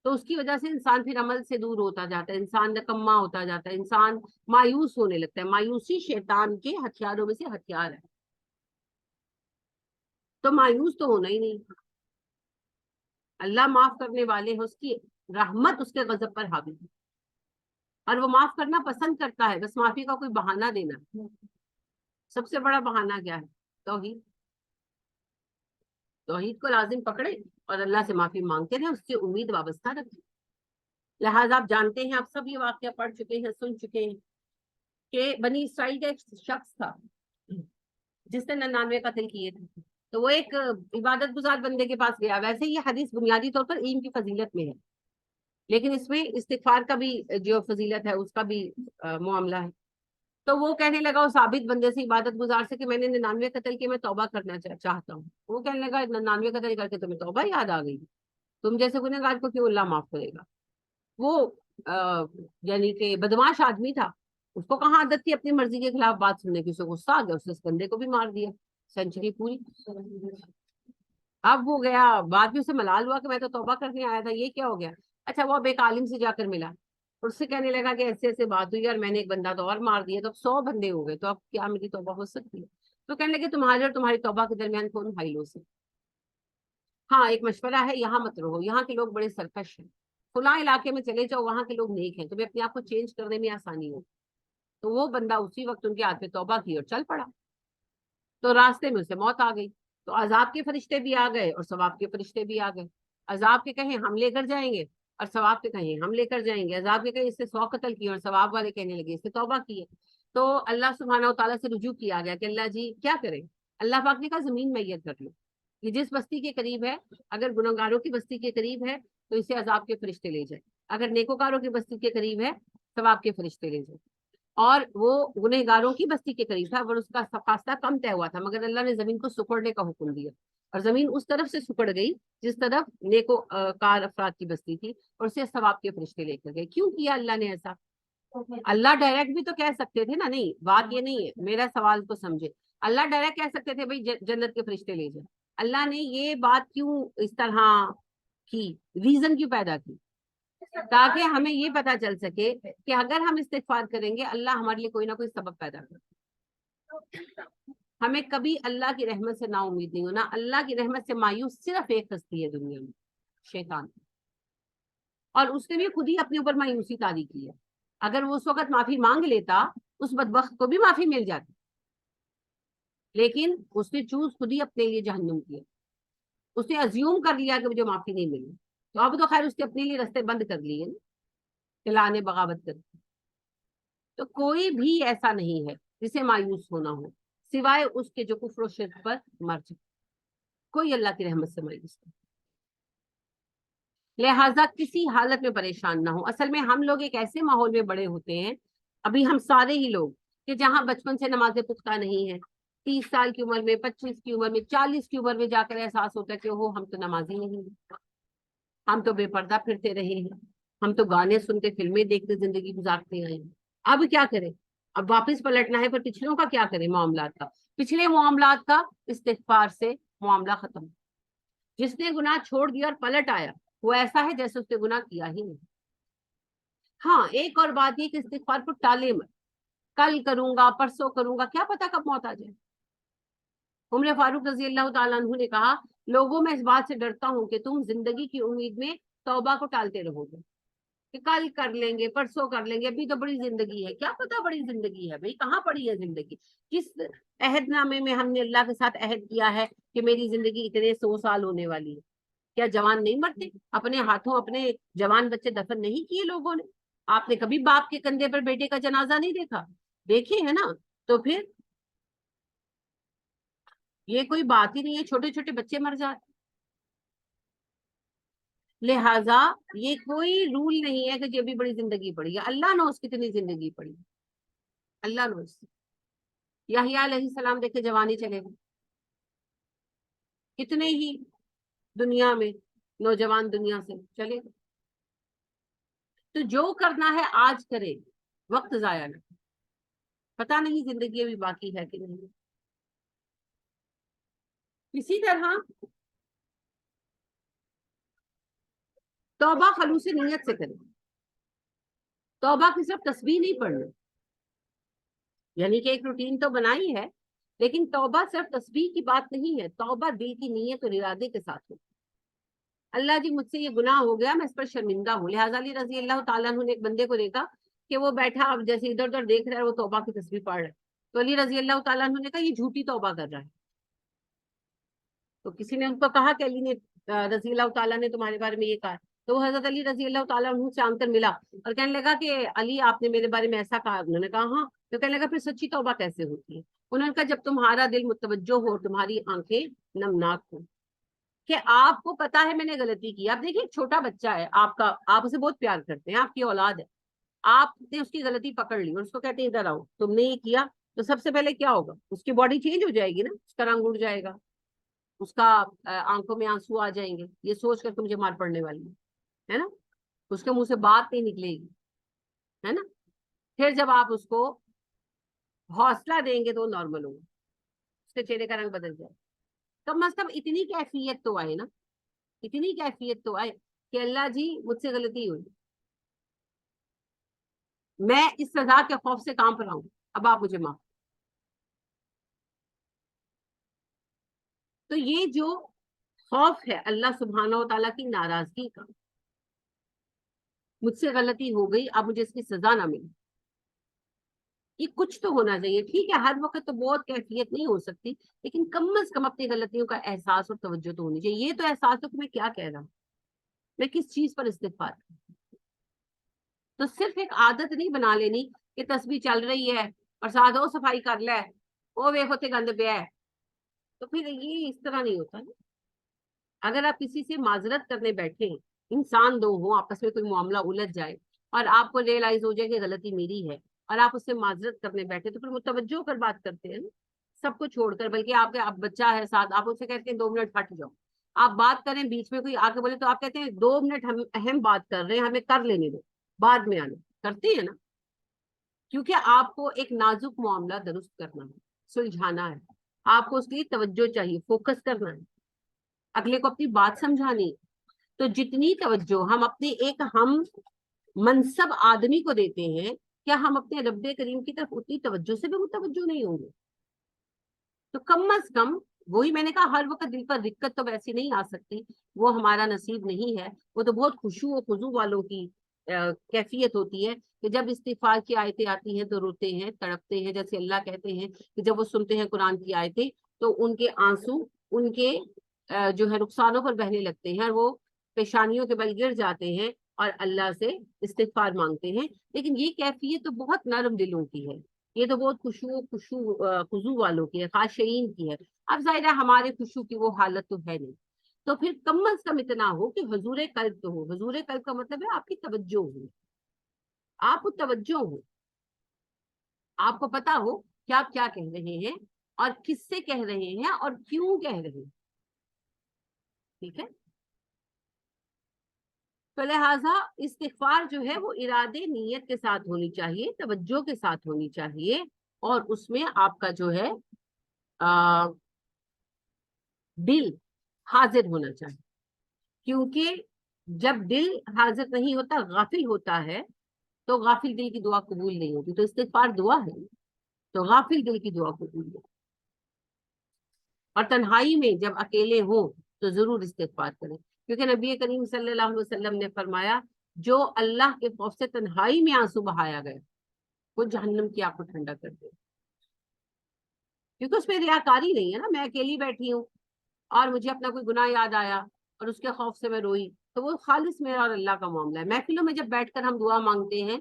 Speaker 1: تو اس کی وجہ سے انسان پھر عمل سے دور ہوتا جاتا ہے، انسان نکما ہوتا جاتا ہے، انسان مایوس ہونے لگتا ہے۔ مایوسی شیطان کے ہتھیاروں میں سے ہتھیار ہے، تو مایوس تو ہونا ہی نہیں۔ اللہ معاف کرنے والے ہیں، اس کی رحمت اس کے غضب پر حاوی ہے، اور وہ معاف کرنا پسند کرتا ہے، بس معافی کا کوئی بہانہ دینا۔ سب سے بڑا بہانہ کیا ہے؟ توحید۔ توحید کو لازم پکڑے اور اللہ سے معافی مانگتے رہے، اس سے امید وابستہ رکھیں۔ لہٰذا آپ جانتے ہیں، آپ سب یہ واقعہ پڑھ چکے ہیں، سن چکے ہیں کہ بنی اسرائیل کا ایک شخص تھا جس نے 99 قتل کیے تھے، تو وہ ایک عبادت گزار بندے کے پاس گیا. ویسے یہ حدیث بنیادی طور پر علم کی فضیلت میں ہے, لیکن اس میں استغفار کا بھی جو فضیلت ہے اس کا بھی معاملہ ہے. تو وہ کہنے لگا اس عابد بندے سے, عبادت گزار سے, کہ میں نے 99 قتل کی, میں توبہ کرنا چاہتا ہوں. وہ کہنے لگا 99 قتل کر کے تمہیں توبہ یاد آ گئی, تم جیسے گنہگار کو کیوں اللہ معاف کرے گا. وہ یعنی کہ بدماش آدمی تھا, اس کو کہاں عادت تھی اپنی مرضی کے خلاف بات سننے کی. اسے غصہ آ گیا, اس بندے کو بھی مار دیا, سینچری پوری. اب وہ گیا, بعد میں اسے ملال ہوا کہ میں تو توبہ کرنے آیا تھا, یہ کیا ہو گیا. اچھا, وہ اب ایک عالم سے جا کر ملا, اس سے کہنے لگا کہ ایسے ایسے بات ہوئی اور میں نے ایک بندہ تو اور مار دیا, تو اب 100 بندے ہو گئے, تو اب کیا میری توبہ ہو سکتی ہے. تو کہنے لگے تمہارے اور تمہاری توبہ کے درمیان کون بھائی لو سے. ہاں ایک مشورہ ہے, یہاں مت رہو, یہاں کے لوگ بڑے سرکش ہیں, فلاں علاقے میں چلے جاؤ, وہاں کے لوگ نیک ہیں, تمہیں اپنے آپ کو چینج کرنے میں آسانی ہو. تو وہ بندہ اسی وقت ان کے ہاتھ پہ توبہ کی اور چل پڑا. تو راستے میں اسے موت آ گئی. تو عذاب کے فرشتے بھی آ گئے اور ثواب کے فرشتے بھی آ گئے. عذاب کے کہیں ہم لے کر جائیں گے, اور ثواب کے کہیں ہم لے کر جائیں گے. عذاب کے کہیں اس سے 100 قتل کیے, اور ثواب والے کہنے لگے اس سے توبہ کی ہے. تو اللہ سبحانہ و تعالیٰ سے رجوع کیا گیا کہ اللہ جی کیا کریں. اللہ پاک نے کہا زمین میت کر لو, یہ جس بستی کے قریب ہے, اگر گنہگاروں کی بستی کے قریب ہے تو اسے عذاب کے فرشتے لے جائیں, اگر نیکوکاروں کی بستی کے قریب ہے ثواب کے فرشتے لے جائیں. اور وہ گنہگاروں کی بستی کے قریب تھا, اور اس کا فاصلہ کم طے ہوا تھا, مگر اللہ نے زمین کو سکڑنے کا حکم دیا, اور زمین اس طرف سے سکڑ گئی جس طرف نیکو کار افراد کی بستی تھی, اور اسے ثواب کے فرشتے لے کر گئے. کیوں کیا اللہ نے ایسا؟ اللہ ڈائریکٹ بھی تو کہہ سکتے تھے نا, نہیں بات یہ نہیں ہے, میرا سوال کو سمجھے. اللہ ڈائریکٹ کہہ سکتے تھے بھائی جنت کے فرشتے لے جائیں. اللہ نے یہ بات کیوں اس طرح کی, ریزن کیوں پیدا کی, تاکہ ہمیں یہ پتا چل سکے کہ اگر ہم استغفار کریں گے اللہ ہمارے لیے کوئی نہ کوئی سبب پیدا کرے. ہمیں کبھی اللہ کی رحمت سے نا امید نہیں ہونا. اللہ کی رحمت سے مایوس صرف ایک ہستی ہے دنیا میں, شیطان, اور اس نے بھی خود ہی اپنے اوپر مایوسی طاری کی ہے. اگر وہ اس وقت معافی مانگ لیتا اس بدبخت کو بھی معافی مل جاتی, لیکن اس نے چوز خود ہی اپنے لیے جہنم کیا. اس نے ازیوم کر لیا کہ مجھے معافی نہیں ملی, تو اب تو خیر اس نے اپنے لیے رستے بند کر لیے, چلانے بغاوت کر. تو کوئی بھی ایسا نہیں ہے جسے مایوس ہونا ہو سوائے اس کے جو کفر و شرک پر مر جائے. کوئی اللہ کی رحمت سے مایوس نہیں, لہٰذا کسی حالت میں پریشان نہ ہو. اصل میں ہم لوگ ایک ایسے ماحول میں بڑے ہوتے ہیں, ابھی ہم سارے ہی لوگ, کہ جہاں بچپن سے نمازیں پختہ نہیں ہیں. 30 سال کی عمر میں, 25 کی عمر میں, 40 کی عمر میں جا کر احساس ہوتا ہے کہ وہ ہم تو نمازی نہیں ہیں, ہم تو بے پردہ پھرتے رہے ہیں, ہم تو گانے سنتے فلمیں دیکھتے زندگی گزارتے آئے ہیں. اب کیا کریں, اب واپس پلٹنا ہے, پر پچھلوں کا کیا کریں معاملات کا. پچھلے معاملات کا استغفار سے معاملہ ختم. جس نے گناہ چھوڑ دیا اور پلٹ آیا وہ ایسا ہے جیسے اس نے گناہ کیا ہی نہیں. ہاں ایک اور بات یہ کہ استغفار کو ٹالے مت, کل کروں گا, پرسوں کروں گا, کیا پتا کب موت آ جائے. عمر فاروق رضی اللہ تعالیٰ عنہ نے کہا لوگوں میں اس بات سے ڈرتا ہوں کہ تم زندگی کی امید میں توبہ کو ٹالتے رہو گے, کہ کل کر لیں گے, پرسوں کر لیں گے, ابھی تو بڑی زندگی ہے. کیا پتا بڑی زندگی ہے بھائی, کہاں پڑی ہے زندگی. کس عہد نامے میں ہم نے اللہ کے ساتھ عہد کیا ہے کہ میری زندگی اتنے 100 سال ہونے والی ہے. کیا جوان نہیں مرتے؟ اپنے ہاتھوں اپنے جوان بچے دفن نہیں کیے لوگوں نے. آپ نے کبھی باپ کے کندھے پر بیٹے کا جنازہ نہیں دیکھا؟ دیکھے ہے نا. تو پھر یہ کوئی بات ہی نہیں ہے, چھوٹے چھوٹے بچے مر جاتے. لہٰذا یہ کوئی رول نہیں ہے کہ یہ بھی بڑی زندگی پڑی ہے. اللہ نوز کتنی زندگی پڑی, اللہ نوز. یحییٰ علیہ السلام دیکھے جوانی چلے گئے, کتنے ہی دنیا میں نوجوان دنیا سے چلے گئے. تو جو کرنا ہے آج کرے, وقت ضائع نہ, پتا نہیں زندگی ابھی باقی ہے کہ نہیں. اسی طرح توبہ خلوص نیت سے کرے. توبہ کی صرف تسبیح نہیں پڑھنا, یعنی کہ ایک روٹین تو بنائی ہے, لیکن توبہ صرف تسبیح کی بات نہیں ہے. توبہ دل کی نیت اور ارادے کے ساتھ ہو. اللہ جی مجھ سے یہ گناہ ہو گیا, میں اس پر شرمندہ ہوں. لہٰذا علی رضی اللہ تعالیٰ عنہ نے ایک بندے کو دیکھا کہ وہ بیٹھا اب جیسے ادھر ادھر دیکھ رہا ہے, وہ توبہ کی تسبیح پڑھ رہا ہے. تو علی رضی اللہ تعالیٰ عنہ نے کہا یہ جھوٹی توبہ کر رہا ہے. تو کسی نے ان کو کہا کہ علی نے رضی اللہ تعالیٰ نے تمہارے بارے میں یہ کہا. تو حضرت علی رضی اللہ تعالیٰ عنہ سے آن کر ملا اور کہنے لگا کہ علی آپ نے میرے بارے میں ایسا کہا. انہوں نے کہا ہاں. تو کہنے لگا پھر سچی توبہ کیسے ہوتی ہے؟ انہوں نے کہا جب تمہارا دل متوجہ ہو, تمہاری آنکھیں نمناک ہو کہ آپ کو پتا ہے میں نے غلطی کی. اب دیکھیے چھوٹا بچہ ہے آپ کا, آپ اسے بہت پیار کرتے ہیں, آپ کی اولاد ہے, آپ نے اس کی غلطی پکڑ لی اور اس کو کہتے ہیں ادھر آؤ, تم نے یہ کیا, تو سب سے پہلے کیا ہوگا, اس کی باڈی چینج ہو جائے گی نا, اس کا رنگ اڑ جائے گا, اس کا آنکھوں میں آنسو آ جائیں گے, یہ سوچ کر کہ مجھے مار پڑنے والی ہے نا, اس کے منہ سے بات نہیں نکلے گی, ہے نا. پھر جب آپ اس کو حوصلہ دیں گے تو وہ نارمل ہوگا, اس کے چہرے کا رنگ بدل جائے. کم از کم اتنی کیفیت تو آئے نا, اتنی کیفیت تو آئے کہ اللہ جی مجھ سے غلطی ہوئی, میں اس سزا کے خوف سے کام پر آؤں, اب آپ مجھے معاف. تو یہ جو خوف ہے اللہ سبحانہ و تعالیٰ کی ناراضگی کا, مجھ سے غلطی ہو گئی اب مجھے اس کی سزا نہ ملے, یہ کچھ تو ہونا چاہیے. ٹھیک ہے ہر وقت تو بہت کیفیت نہیں ہو سکتی, لیکن کم از کم اپنی غلطیوں کا احساس اور توجہ تو ہونی چاہیے. یہ تو احساس ہو کہ میں کیا کہہ رہا ہوں, میں کس چیز پر استغفار کروں. تو صرف ایک عادت نہیں بنا لینی کہ تسبیح چل رہی ہے اور ساتھ وہ صفائی کر لے, وہ ویکھو تے گند پیا ہے, تو پھر یہ اس طرح نہیں ہوتا نا. اگر آپ کسی سے معذرت کرنے بیٹھے, انسان دو ہوں آپس میں, کوئی معاملہ الجھ جائے اور آپ کو ریئلائز ہو جائے کہ غلطی میری ہے, اور آپ اس سے معذرت کرنے بیٹھے, تو پھر متوجہ کر بات کرتے ہیں نا, سب کو چھوڑ کر. بلکہ آپ کے اب بچہ ہے ساتھ, آپ اسے کہتے ہیں 2 منٹ ہٹ جاؤ, آپ بات کریں, بیچ میں کوئی آ کے بولے تو آپ کہتے ہیں 2 منٹ ہم اہم بات کر رہے ہیں, ہمیں کر لینے دو, بعد میں آنا. کرتے ہیں نا, کیونکہ آپ کو ایک نازک معاملہ درست کرنا ہے, سلجھانا ہے, آپ کو اس کے لیے توجہ چاہیے, فوکس کرنا ہے, اگلے کو اپنی بات سمجھانی. تو جتنی توجہ ہم اپنے ایک ہم منصب آدمی کو دیتے ہیں, کیا ہم اپنے رب کریم کی طرف اتنی توجہ سے بھی متوجہ نہیں ہوں گے؟ تو کم از کم وہی میں نے کہا, ہر وقت دل پر دقت تو ویسی نہیں آ سکتی, وہ ہمارا نصیب نہیں ہے. وہ تو بہت خشوع و خضوع والوں کی کیفیت ہوتی ہے کہ جب استغفار کی آیتیں آتی ہیں تو روتے ہیں, تڑپتے ہیں. جیسے اللہ کہتے ہیں کہ جب وہ سنتے ہیں قرآن کی آیتیں تو ان کے آنسو ان کے جو ہے رخسانوں پر بہنے لگتے ہیں, اور وہ پیشانیوں کے بل گر جاتے ہیں اور اللہ سے استغفار مانگتے ہیں. لیکن یہ کیفیت تو بہت نرم دلوں کی ہے, یہ تو بہت خضوع والوں کی ہے, خاشعین کی ہے. اب ظاہر ہے ہمارے خشوع کی وہ حالت تو ہے نہیں. تو پھر کم از کم اتنا ہو کہ حضور قلب تو ہو. حضور قلب کا مطلب ہے آپ کی توجہ ہو, آپ کو توجہ ہو, آپ کو پتا ہو کہ آپ کیا کہہ رہے ہیں اور کس سے کہہ رہے ہیں اور کیوں کہہ رہے ہیں. ٹھیک ہے, تو لہٰذا استغفار جو ہے وہ ارادے نیت کے ساتھ ہونی چاہیے, توجہ کے ساتھ ہونی چاہیے, اور اس میں آپ کا جو ہے دل حاضر ہونا چاہیے. کیونکہ جب دل حاضر نہیں ہوتا, غافل ہوتا ہے, تو غافل دل کی دعا قبول نہیں ہوتی. تو استغفار دعا ہے, تو غافل دل کی دعا قبول ہے. اور تنہائی میں جب اکیلے ہوں تو ضرور استغفار کریں, کیونکہ نبی کریم صلی اللہ علیہ وسلم نے فرمایا جو اللہ کے خوف سے تنہائی میں آنسو بہایا گیا وہ جہنم کی آگ کو ٹھنڈا کر دے. کیونکہ اس میں ریاکاری نہیں ہے نا, میں اکیلی بیٹھی ہوں اور مجھے اپنا کوئی گناہ یاد آیا اور اس کے خوف سے میں روئی, تو وہ خالص میرا اور اللہ کا معاملہ ہے. محفلوں میں جب بیٹھ کر ہم دعا مانگتے ہیں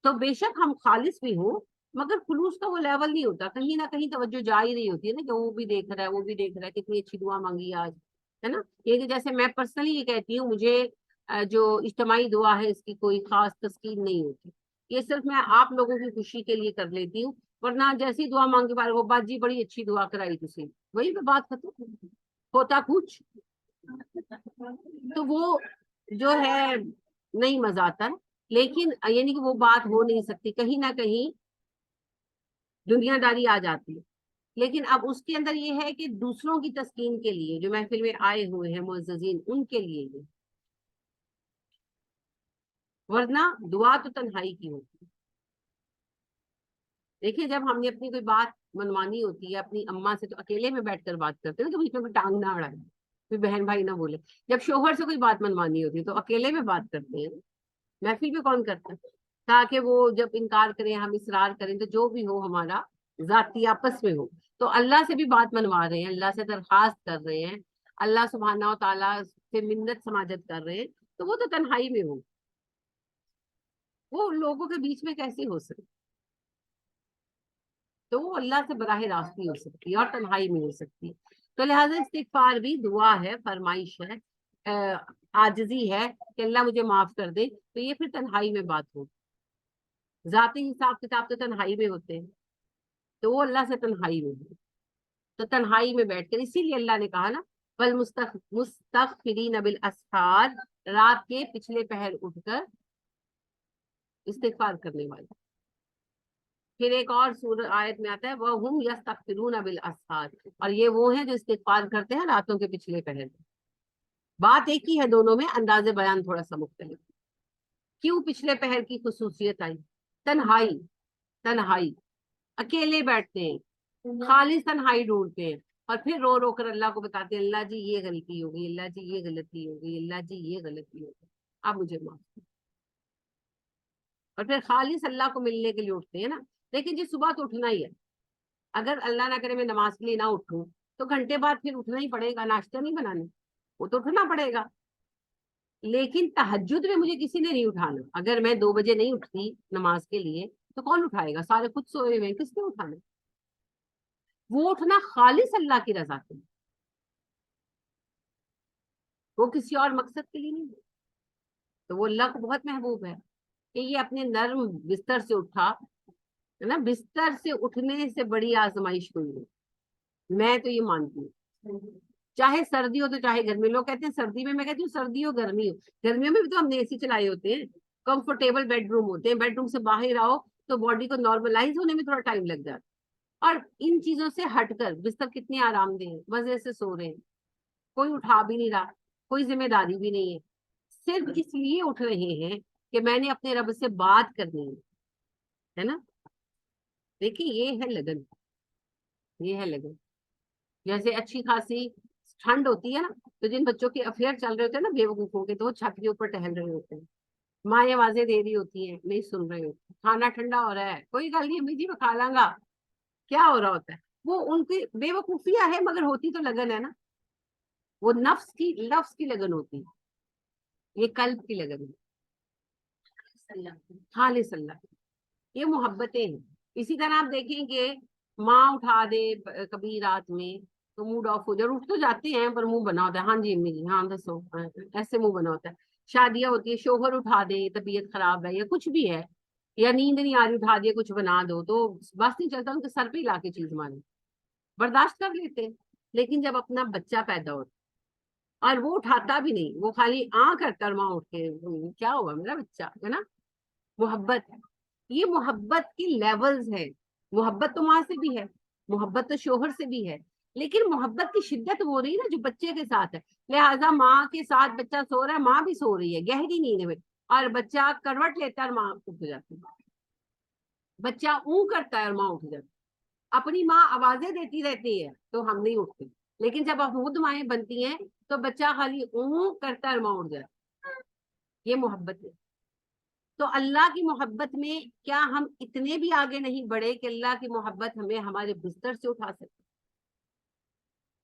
Speaker 1: تو بے شک ہم خالص بھی ہوں, مگر خلوص کا وہ لیول نہیں ہوتا, کہیں نہ کہیں توجہ جا ہی رہی ہوتی ہے نا, کہ وہ بھی دیکھ رہا ہے, وہ بھی دیکھ رہا ہے, کتنی اچھی دعا مانگی آج, ہے نا. یہ کہ جیسے میں پرسنلی یہ کہتی ہوں, مجھے جو اجتماعی دعا ہے اس کی کوئی خاص تسکین نہیں ہوتی, یہ صرف میں آپ لوگوں کی خوشی کے لیے کر لیتی ہوں. ورنہ جیسی دعا مانگ کے بارے وہ بات جی بڑی اچھی دعا کرائی تھی, وہی پہ بات ختم, ہوتا کچھ تو وہ جو ہے نہیں مزہ آتا ہے. لیکن یعنی کہ وہ بات ہو نہیں سکتی, کہیں نہ کہیں دنیا داری آ جاتی ہے. لیکن اب اس کے اندر یہ ہے کہ دوسروں کی تسکین کے لیے جو محفل میں آئے ہوئے ہیں معززین, ان کے لیے یہ, ورنہ دعا تو تنہائی کی ہوتی ہے. دیکھیے جب ہم نے اپنی کوئی بات منوانی ہوتی ہے اپنی اماں سے, تو اکیلے میں بیٹھ کر بات کرتے ہیں کہ بیچ میں کوئی ٹانگ نہ اڑائے, کوئی بہن بھائی نہ بولے. جب شوہر سے کوئی بات منوانی ہوتی ہے تو اکیلے میں بات کرتے ہیں, محفل میں کون کرتا ہے, تاکہ وہ جب انکار کریں ہم اصرار کریں تو جو بھی ہو ہمارا ذاتی آپس میں ہو. تو اللہ سے بھی بات منوا رہے ہیں, اللہ سے درخواست کر رہے ہیں, اللہ سبحانہ و تعالیٰ سے منت سماجت کر رہے ہیں, تو وہ تو تنہائی میں ہو, وہ لوگوں کے بیچ میں کیسے ہو سکے. تو وہ اللہ سے براہ راست نہیں ہو سکتی اور تنہائی میں ہو سکتی. تو لہٰذا استغفار بھی دعا ہے، فرمائش ہے، عاجزی ہے کہ اللہ مجھے معاف کر دے. تو یہ پھر تنہائی میں بات ہو. ذاتی حساب کتاب تو تنہائی میں ہوتے ہیں، تو وہ اللہ سے تنہائی میں ہے. تو تنہائی میں بیٹھ کر، اسی لیے اللہ نے کہا نا مستغفرین بالاسحار، رات کے پچھلے پہر اٹھ کر استغفار کرنے والے. پھر ایک اور سورہ آیت میں آتا ہے وَهُمْ يَسْتَغْفِرُونَ بِالْأَسْحَارِ، اور یہ وہ ہیں جو استغفار کرتے ہیں راتوں کے پچھلے پہر. بات ایک ہی ہے دونوں میں، انداز بیان تھوڑا سا مختلف. کیوں پچھلے پہر کی خصوصیت آئی؟ تنہائی، تنہائی، اکیلے بیٹھتے ہیں، خالص تنہائی ڈھونڈتے ہیں، اور پھر رو رو کر اللہ کو بتاتے ہیں اللہ جی یہ غلطی ہوگی، اللہ جی یہ غلطی ہوگی، اللہ جی یہ غلطی ہوگی، اب مجھے معاف کر. اور پھر خالص اللہ کو ملنے کے لیے اٹھتے ہیں نا. لیکن جی صبح تو اٹھنا ہی ہے. اگر اللہ نہ کرے میں نماز کے لیے نہ اٹھوں تو گھنٹے بعد پھر اٹھنا ہی پڑے گا، ناشتہ نہیں بنانے، وہ تو اٹھنا پڑے گا. لیکن تہجد میں مجھے کسی نے نہیں اٹھانا. اگر میں 2 بجے نہیں اٹھتی نماز کے لیے تو کون اٹھائے گا؟ سارے خود سوئے ہوئے، کس نے اٹھانا؟ وہ اٹھنا خالص اللہ کی رضا کے لیے، وہ کسی اور مقصد کے لیے نہیں. تو وہ اللہ کو بہت محبوب ہے کہ یہ اپنے نرم بستر سے اٹھا ہے نا. بستر سے اٹھنے سے بڑی آزمائش کوئی نہیں، میں تو یہ مانتی ہوں. چاہے سردی ہو تو چاہے گرمی. لوگ کہتے ہیں سردی میں کہتی ہوں سردی ہو گرمی ہو، گرمیوں میں بھی تو ہم نے اے سی چلائے ہوتے ہیں، کمفرٹیبل بیڈ روم ہوتے ہیں. بیڈ روم سے باہر آؤ تو باڈی کو نارملائز ہونے میں تھوڑا ٹائم لگ جاتا. اور ان چیزوں سے ہٹ کر بستر کتنے آرام دہ ہیں، مزے سے سو رہے ہیں، کوئی اٹھا بھی نہیں رہا، کوئی ذمہ داری بھی نہیں ہے. صرف اس لیے اٹھ رہے ہیں کہ میں نے اپنے رب سے بات کرنی ہے نا. دیکھیں یہ ہے لگن، یہ ہے لگن. جیسے اچھی خاصی ٹھنڈ ہوتی ہے نا، تو جن بچوں کے افیئر چل رہے ہوتے ہیں نا بے وقوفوں کے، تو وہ چھت کے اوپر ٹہل رہے ہوتے ہیں، ماں یہ آوازیں دے رہی ہوتی ہیں، نہیں سن رہے ہوتے. کھانا ٹھنڈا ہو رہا ہے، کوئی گل نہیں امی جی میں کھا لاں گا، کیا ہو رہا ہوتا ہے؟ وہ ان کی بے وقوفیاں ہے، مگر ہوتی تو لگن ہے نا. وہ لفظ کی لگن ہوتی ہے، یہ قلب کی لگن ہے، خالص اللہ. یہ محبتیں ہیں. اسی طرح آپ دیکھیں کہ ماں اٹھا دے کبھی رات میں تو موڈ آف ہو جائے. اٹھ تو جاتے ہیں پر منہ بنا ہوتا ہے، ہاں جی امی جی ہاں دسو، ایسے منہ بنا ہوتا ہے. شادیاں ہوتی ہے، شوہر اٹھا دے، طبیعت خراب ہے یا کچھ بھی ہے، یا نیند نہیں آ رہی، اٹھا دیا کچھ بنا دو، تو بس نہیں چلتا، ان کے سر پہ لا کے چیز مارے، برداشت کر لیتے. لیکن جب اپنا بچہ پیدا ہوتا اور وہ اٹھاتا بھی نہیں، وہ خالی کرتا اور ماں اٹھ کے کیا ہوا میرا بچہ ہے نا. محبت ہے. یہ محبت کی لیولز ہے. محبت تو ماں سے بھی ہے، محبت تو شوہر سے بھی ہے، لیکن محبت کی شدت وہ رہی نا جو بچے کے ساتھ ہے. لہٰذا ماں کے ساتھ بچہ سو رہا ہے، ماں بھی سو رہی ہے گہری نیند میں، اور بچہ کروٹ لیتا ہے اور ماں اٹھ جاتی ہے. بچہ اون کرتا ہے اور ماں اٹھ جاتی ہے. اپنی ماں آوازیں دیتی رہتی ہے تو ہم نہیں اٹھتے، لیکن جب خود مائیں بنتی ہیں تو بچہ خالی اون کرتا ہے اور ماں اٹھ جاتی ہے. یہ محبت ہے. تو اللہ کی محبت میں کیا ہم اتنے بھی آگے نہیں بڑھے کہ اللہ کی محبت ہمیں ہمارے بستر سے اٹھا سکے،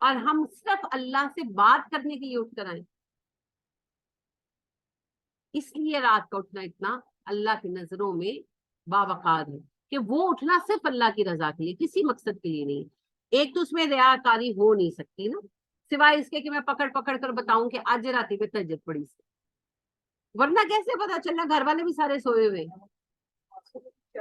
Speaker 1: اور ہم صرف اللہ سے بات کرنے کے لیے اٹھ کر آئیں؟ اس لیے رات کا اٹھنا اتنا اللہ کی نظروں میں باوقار ہے کہ وہ اٹھنا صرف اللہ کی رضا کے لیے، کسی مقصد کے لیے نہیں. ایک تو اس میں ریاکاری ہو نہیں سکتی نا، سوائے اس کے کہ میں پکڑ پکڑ کر بتاؤں کہ آج راتی پہ تہجد پڑی سے. ورنہ کیسے پتا چلنا؟ گھر والے بھی سارے سوئے ہوئے،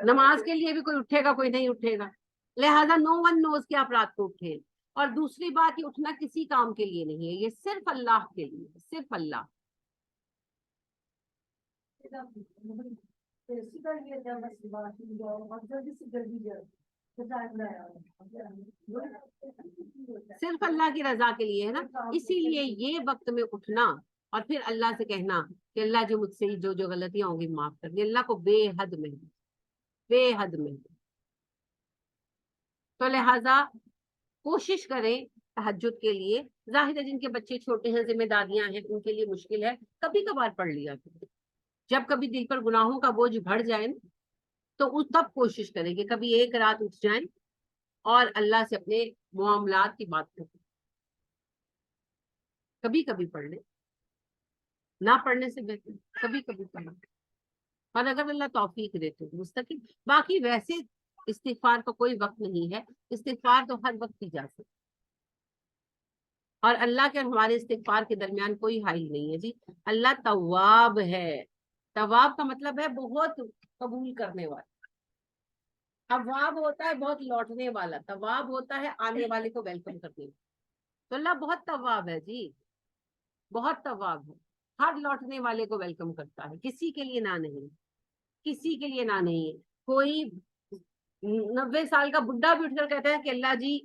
Speaker 1: نماز کے لیے بھی کوئی اٹھے گا کوئی نہیں اٹھے گا. لہذا نو ون نوز کہ آپ رات کو اٹھے. اور دوسری بات، یہ اٹھنا کسی کام کے لیے نہیں ہے، یہ صرف اللہ کے لیے، صرف اللہ. صرف اللہ کی رضا کے لیے ہے نا. اسی لیے یہ وقت میں اٹھنا اور پھر اللہ سے کہنا کہ اللہ جو مجھ سے جو جو غلطیاں ہوں گی معاف کر دی. اللہ کو بے حد محبوب، بے حد محبوب. تو لہذا کوشش کریں تہجد کے لیے. ظاہر ہے جن کے بچے چھوٹے ہیں، ذمہ داریاں ہیں، ان کے لیے مشکل ہے، کبھی کبھار پڑھ لیا کریں. جب کبھی دل پر گناہوں کا بوجھ بڑھ جائے تو اس تب کوشش کریں کہ کبھی ایک رات اٹھ جائیں اور اللہ سے اپنے معاملات کی بات کریں. کبھی کبھی پڑھ لیں، نہ پڑھنے سے بہتر کبھی کبھی پڑھیں. اور اگر اللہ توفیق دیتے مستقل. باقی ویسے استغفار کا کوئی وقت نہیں ہے، استغفار تو ہر وقت کی جا سکتی. اور اللہ کے اور ہمارے استغفار کے درمیان کوئی حائل نہیں ہے جی. اللہ تواب ہے. تواب کا مطلب ہے بہت قبول کرنے والا. اواب ہوتا ہے بہت لوٹنے والا, تواب ہوتا ہے آنے والے کو ویلکم کرنے والا. تو اللہ بہت تواب ہے جی, بہت تواب ہے. ہر لوٹنے والے کو ویلکم کرتا ہے, کسی کے لیے نہ نہیں, کسی کے لیے نہ نہیں ہے. کوئی 90 سال کا بڈھا بھی اٹھ کر کہتا ہے کہ اللہ جی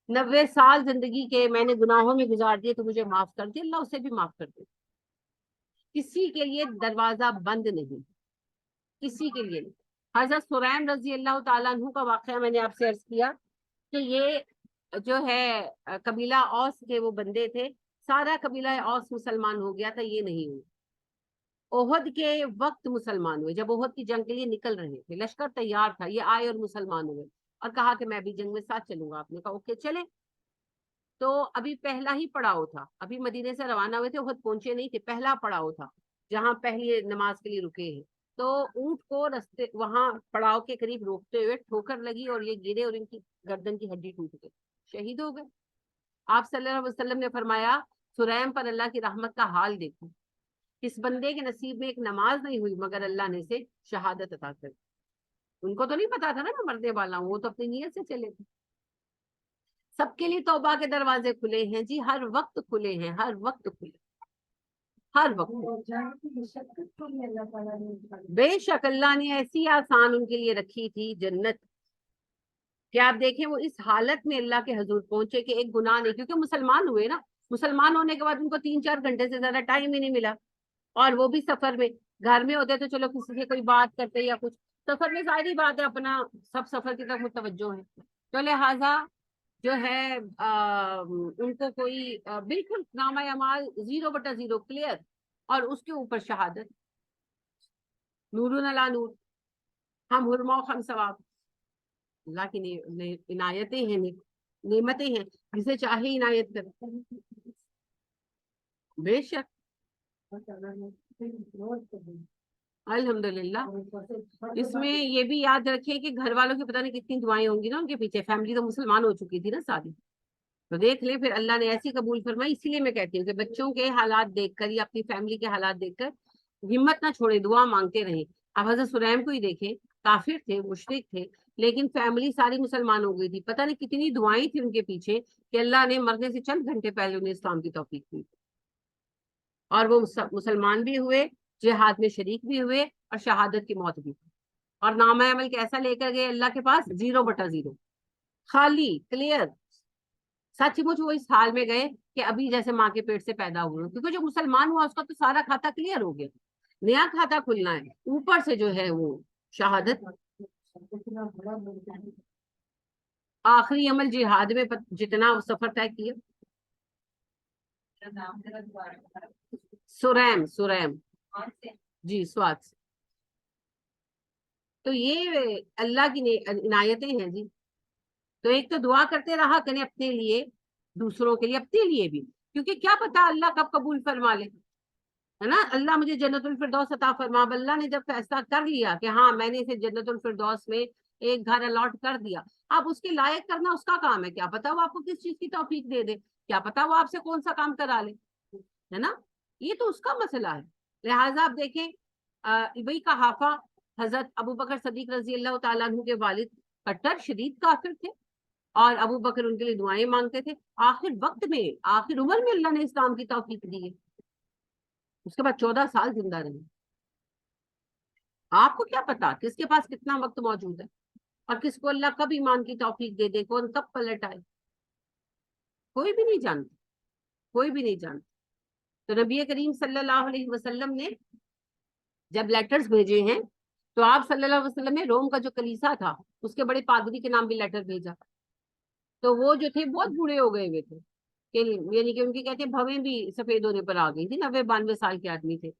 Speaker 1: 90 سال زندگی کے میں نے گناہوں میں گزار دیے تو مجھے معاف کر دے, اللہ اسے بھی معاف کر دے. کسی کے لیے دروازہ بند نہیں, کسی کے لیے نہیں. حضرت سریم رضی اللہ تعالیٰ عنہ کا واقعہ میں نے آپ سے عرض کیا کہ یہ جو ہے قبیلہ اوس کے وہ بندے تھے, سارا قبیلہ اوس مسلمان ہو گیا تھا, یہ نہیں ہوئے. احد کے وقت مسلمان ہوئے, جب احد کی جنگ کے لیے نکل رہے تھے, لشکر تیار تھا, یہ آئے اور مسلمان ہوئے اور کہا کہ میں بھی جنگ میں ساتھ چلوں گا. آپ نے کہا اوکے چلے. تو ابھی پہلا ہی پڑاؤ تھا, ابھی مدینے سے روانہ ہوئے تھے, احد پہنچے نہیں تھے, پہلا پڑاؤ تھا جہاں پہلی نماز کے لیے رکے ہیں. تو اونٹ کو رستے وہاں پڑاؤ کے قریب روکتے ہوئے ٹھوکر لگی اور یہ گرے اور ان کی گردن کی ہڈی ٹوٹ گئی, شہید ہو گئے. آپ صلی اللہ علیہ وسلم نے فرمایا سریم پر اللہ کی رحمت کا حال دیکھو, اس بندے کے نصیب میں ایک نماز نہیں ہوئی مگر اللہ نے اسے شہادت عطا کر. ان کو تو نہیں پتا تھا نا میں مرنے والا ہوں, وہ تو اپنی نیت سے چلے تھے. سب کے لیے توبہ کے دروازے کھلے ہیں جی, ہر وقت کھلے ہیں, ہر وقت کھلے, ہر وقت. بے شک اللہ نے ایسی آسان ان کے لیے رکھی تھی جنت کہ آپ دیکھیں وہ اس حالت میں اللہ کے حضور پہنچے کہ ایک گناہ نہیں, کیونکہ مسلمان ہوئے نا, مسلمان ہونے کے بعد ان کو 3-4 گھنٹے سے زیادہ ٹائم ہی نہیں ملا, اور وہ بھی سفر میں. گھر میں ہوتے تو چلو کسی سے کوئی بات کرتے یا کچھ, سفر میں ظاہری بات ہے اپنا سب سفر کی طرف متوجہ ہیں, تو لہٰذا جو ہے ان کو کوئی بالکل نامہ اعمال 0/0 کلیئر, اور اس کے اوپر شہادت, نور علی نور, ہم حرما و ہم ثواب. اللہ کی عنایتیں ہیں, نعمتیں ہیں, جسے چاہے عنایت کر. بے شک الحمدللہ. اس میں یہ بھی یاد رکھیں کہ گھر والوں کی پتہ نہیں کتنی دعائیں ہوں گی نا ان کے پیچھے, فیملی تو مسلمان ہو چکی تھی نا ساری, تو دیکھ لیں پھر اللہ نے ایسی قبول فرمائی. اسی لیے میں کہتی ہوں کہ بچوں کے حالات دیکھ کر یا اپنی فیملی کے حالات دیکھ کر ہمت نہ چھوڑے, دعا مانگتے رہیں. اب حضرت سریم کو ہی دیکھیں, کافر تھے, مشرک تھے, لیکن فیملی ساری مسلمان ہو گئی تھی. پتہ نہیں کتنی دعائیں تھیں ان کے پیچھے کہ اللہ نے مرنے سے چند گھنٹے پہلے انہیں اسلام کی توفیق دی, اور وہ مسلمان بھی ہوئے, جہاد میں شریک بھی ہوئے, اور شہادت کی موت بھی ہوئی. اور نامہ عمل کیسا لے کر گئے اللہ کے پاس؟ 0/0, خالی, کلیئر. سچ مچ وہ اس حال میں گئے کہ ابھی جیسے ماں کے پیٹ سے پیدا ہوئے, کیونکہ جو مسلمان ہوا اس کا تو سارا کھاتا کلیئر ہو گیا, نیا کھاتا کھلنا ہے, اوپر سے جو ہے وہ شہادت. آخری عمل جہاد میں جتنا سفر طے کیا, سریم جی, سوات سے. تو یہ اللہ کی عنایتیں ہیں جی. تو ایک تو دعا کرتے رہا کریں اپنے لیے, دوسروں کے لیے, اپنے لیے بھی, کیونکہ کیا پتا اللہ کب قبول فرما لے, ہے نا. اللہ مجھے جنت الفردوس عطا فرما, اب اللہ نے جب فیصلہ کر لیا کہ ہاں میں نے اسے جنت الفردوس میں ایک گھر الاٹ کر دیا, اب اس کے لائق کرنا اس کا کام ہے. کیا پتا وہ آپ کو کس چیز کی توفیق دے دے, کیا پتا وہ آپ سے کون سا کام کرا لے, ہے نا. یہ تو اس کا مسئلہ ہے. لہٰذا آپ دیکھیں ابئی کا حافہ حضرت ابو بکر صدیق رضی اللہ تعالیٰ عنہ کے والد کٹر شدید کافر تھے, اور ابو بکر ان کے لیے دعائیں مانگتے تھے. آخر وقت میں, آخر عمر میں اللہ نے اسلام کی توفیق دی ہے. اس کے بعد 14 سال زندہ رہے. آپ کو کیا پتا کس کے پاس کتنا وقت موجود ہے, اور کس کو اللہ کب ایمان کی توفیق دے دے, کون کب پلٹ آئے, کوئی بھی نہیں جانتا, کوئی بھی نہیں جانتا. تو نبی کریم صلی اللہ علیہ وسلم نے جب لیٹرز بھیجے ہیں تو آپ صلی اللہ علیہ وسلم نے روم کا جو کلیسا تھا اس کے بڑے پادری کے نام بھی لیٹر بھیجا. تو وہ جو تھے بہت بوڑھے ہو گئے ہوئے تھے, یعنی کہ ان کی کہتے ہیں بھویں بھی سفید ہونے پر آ گئی تھی, 90-92 سال کے آدمی تھے.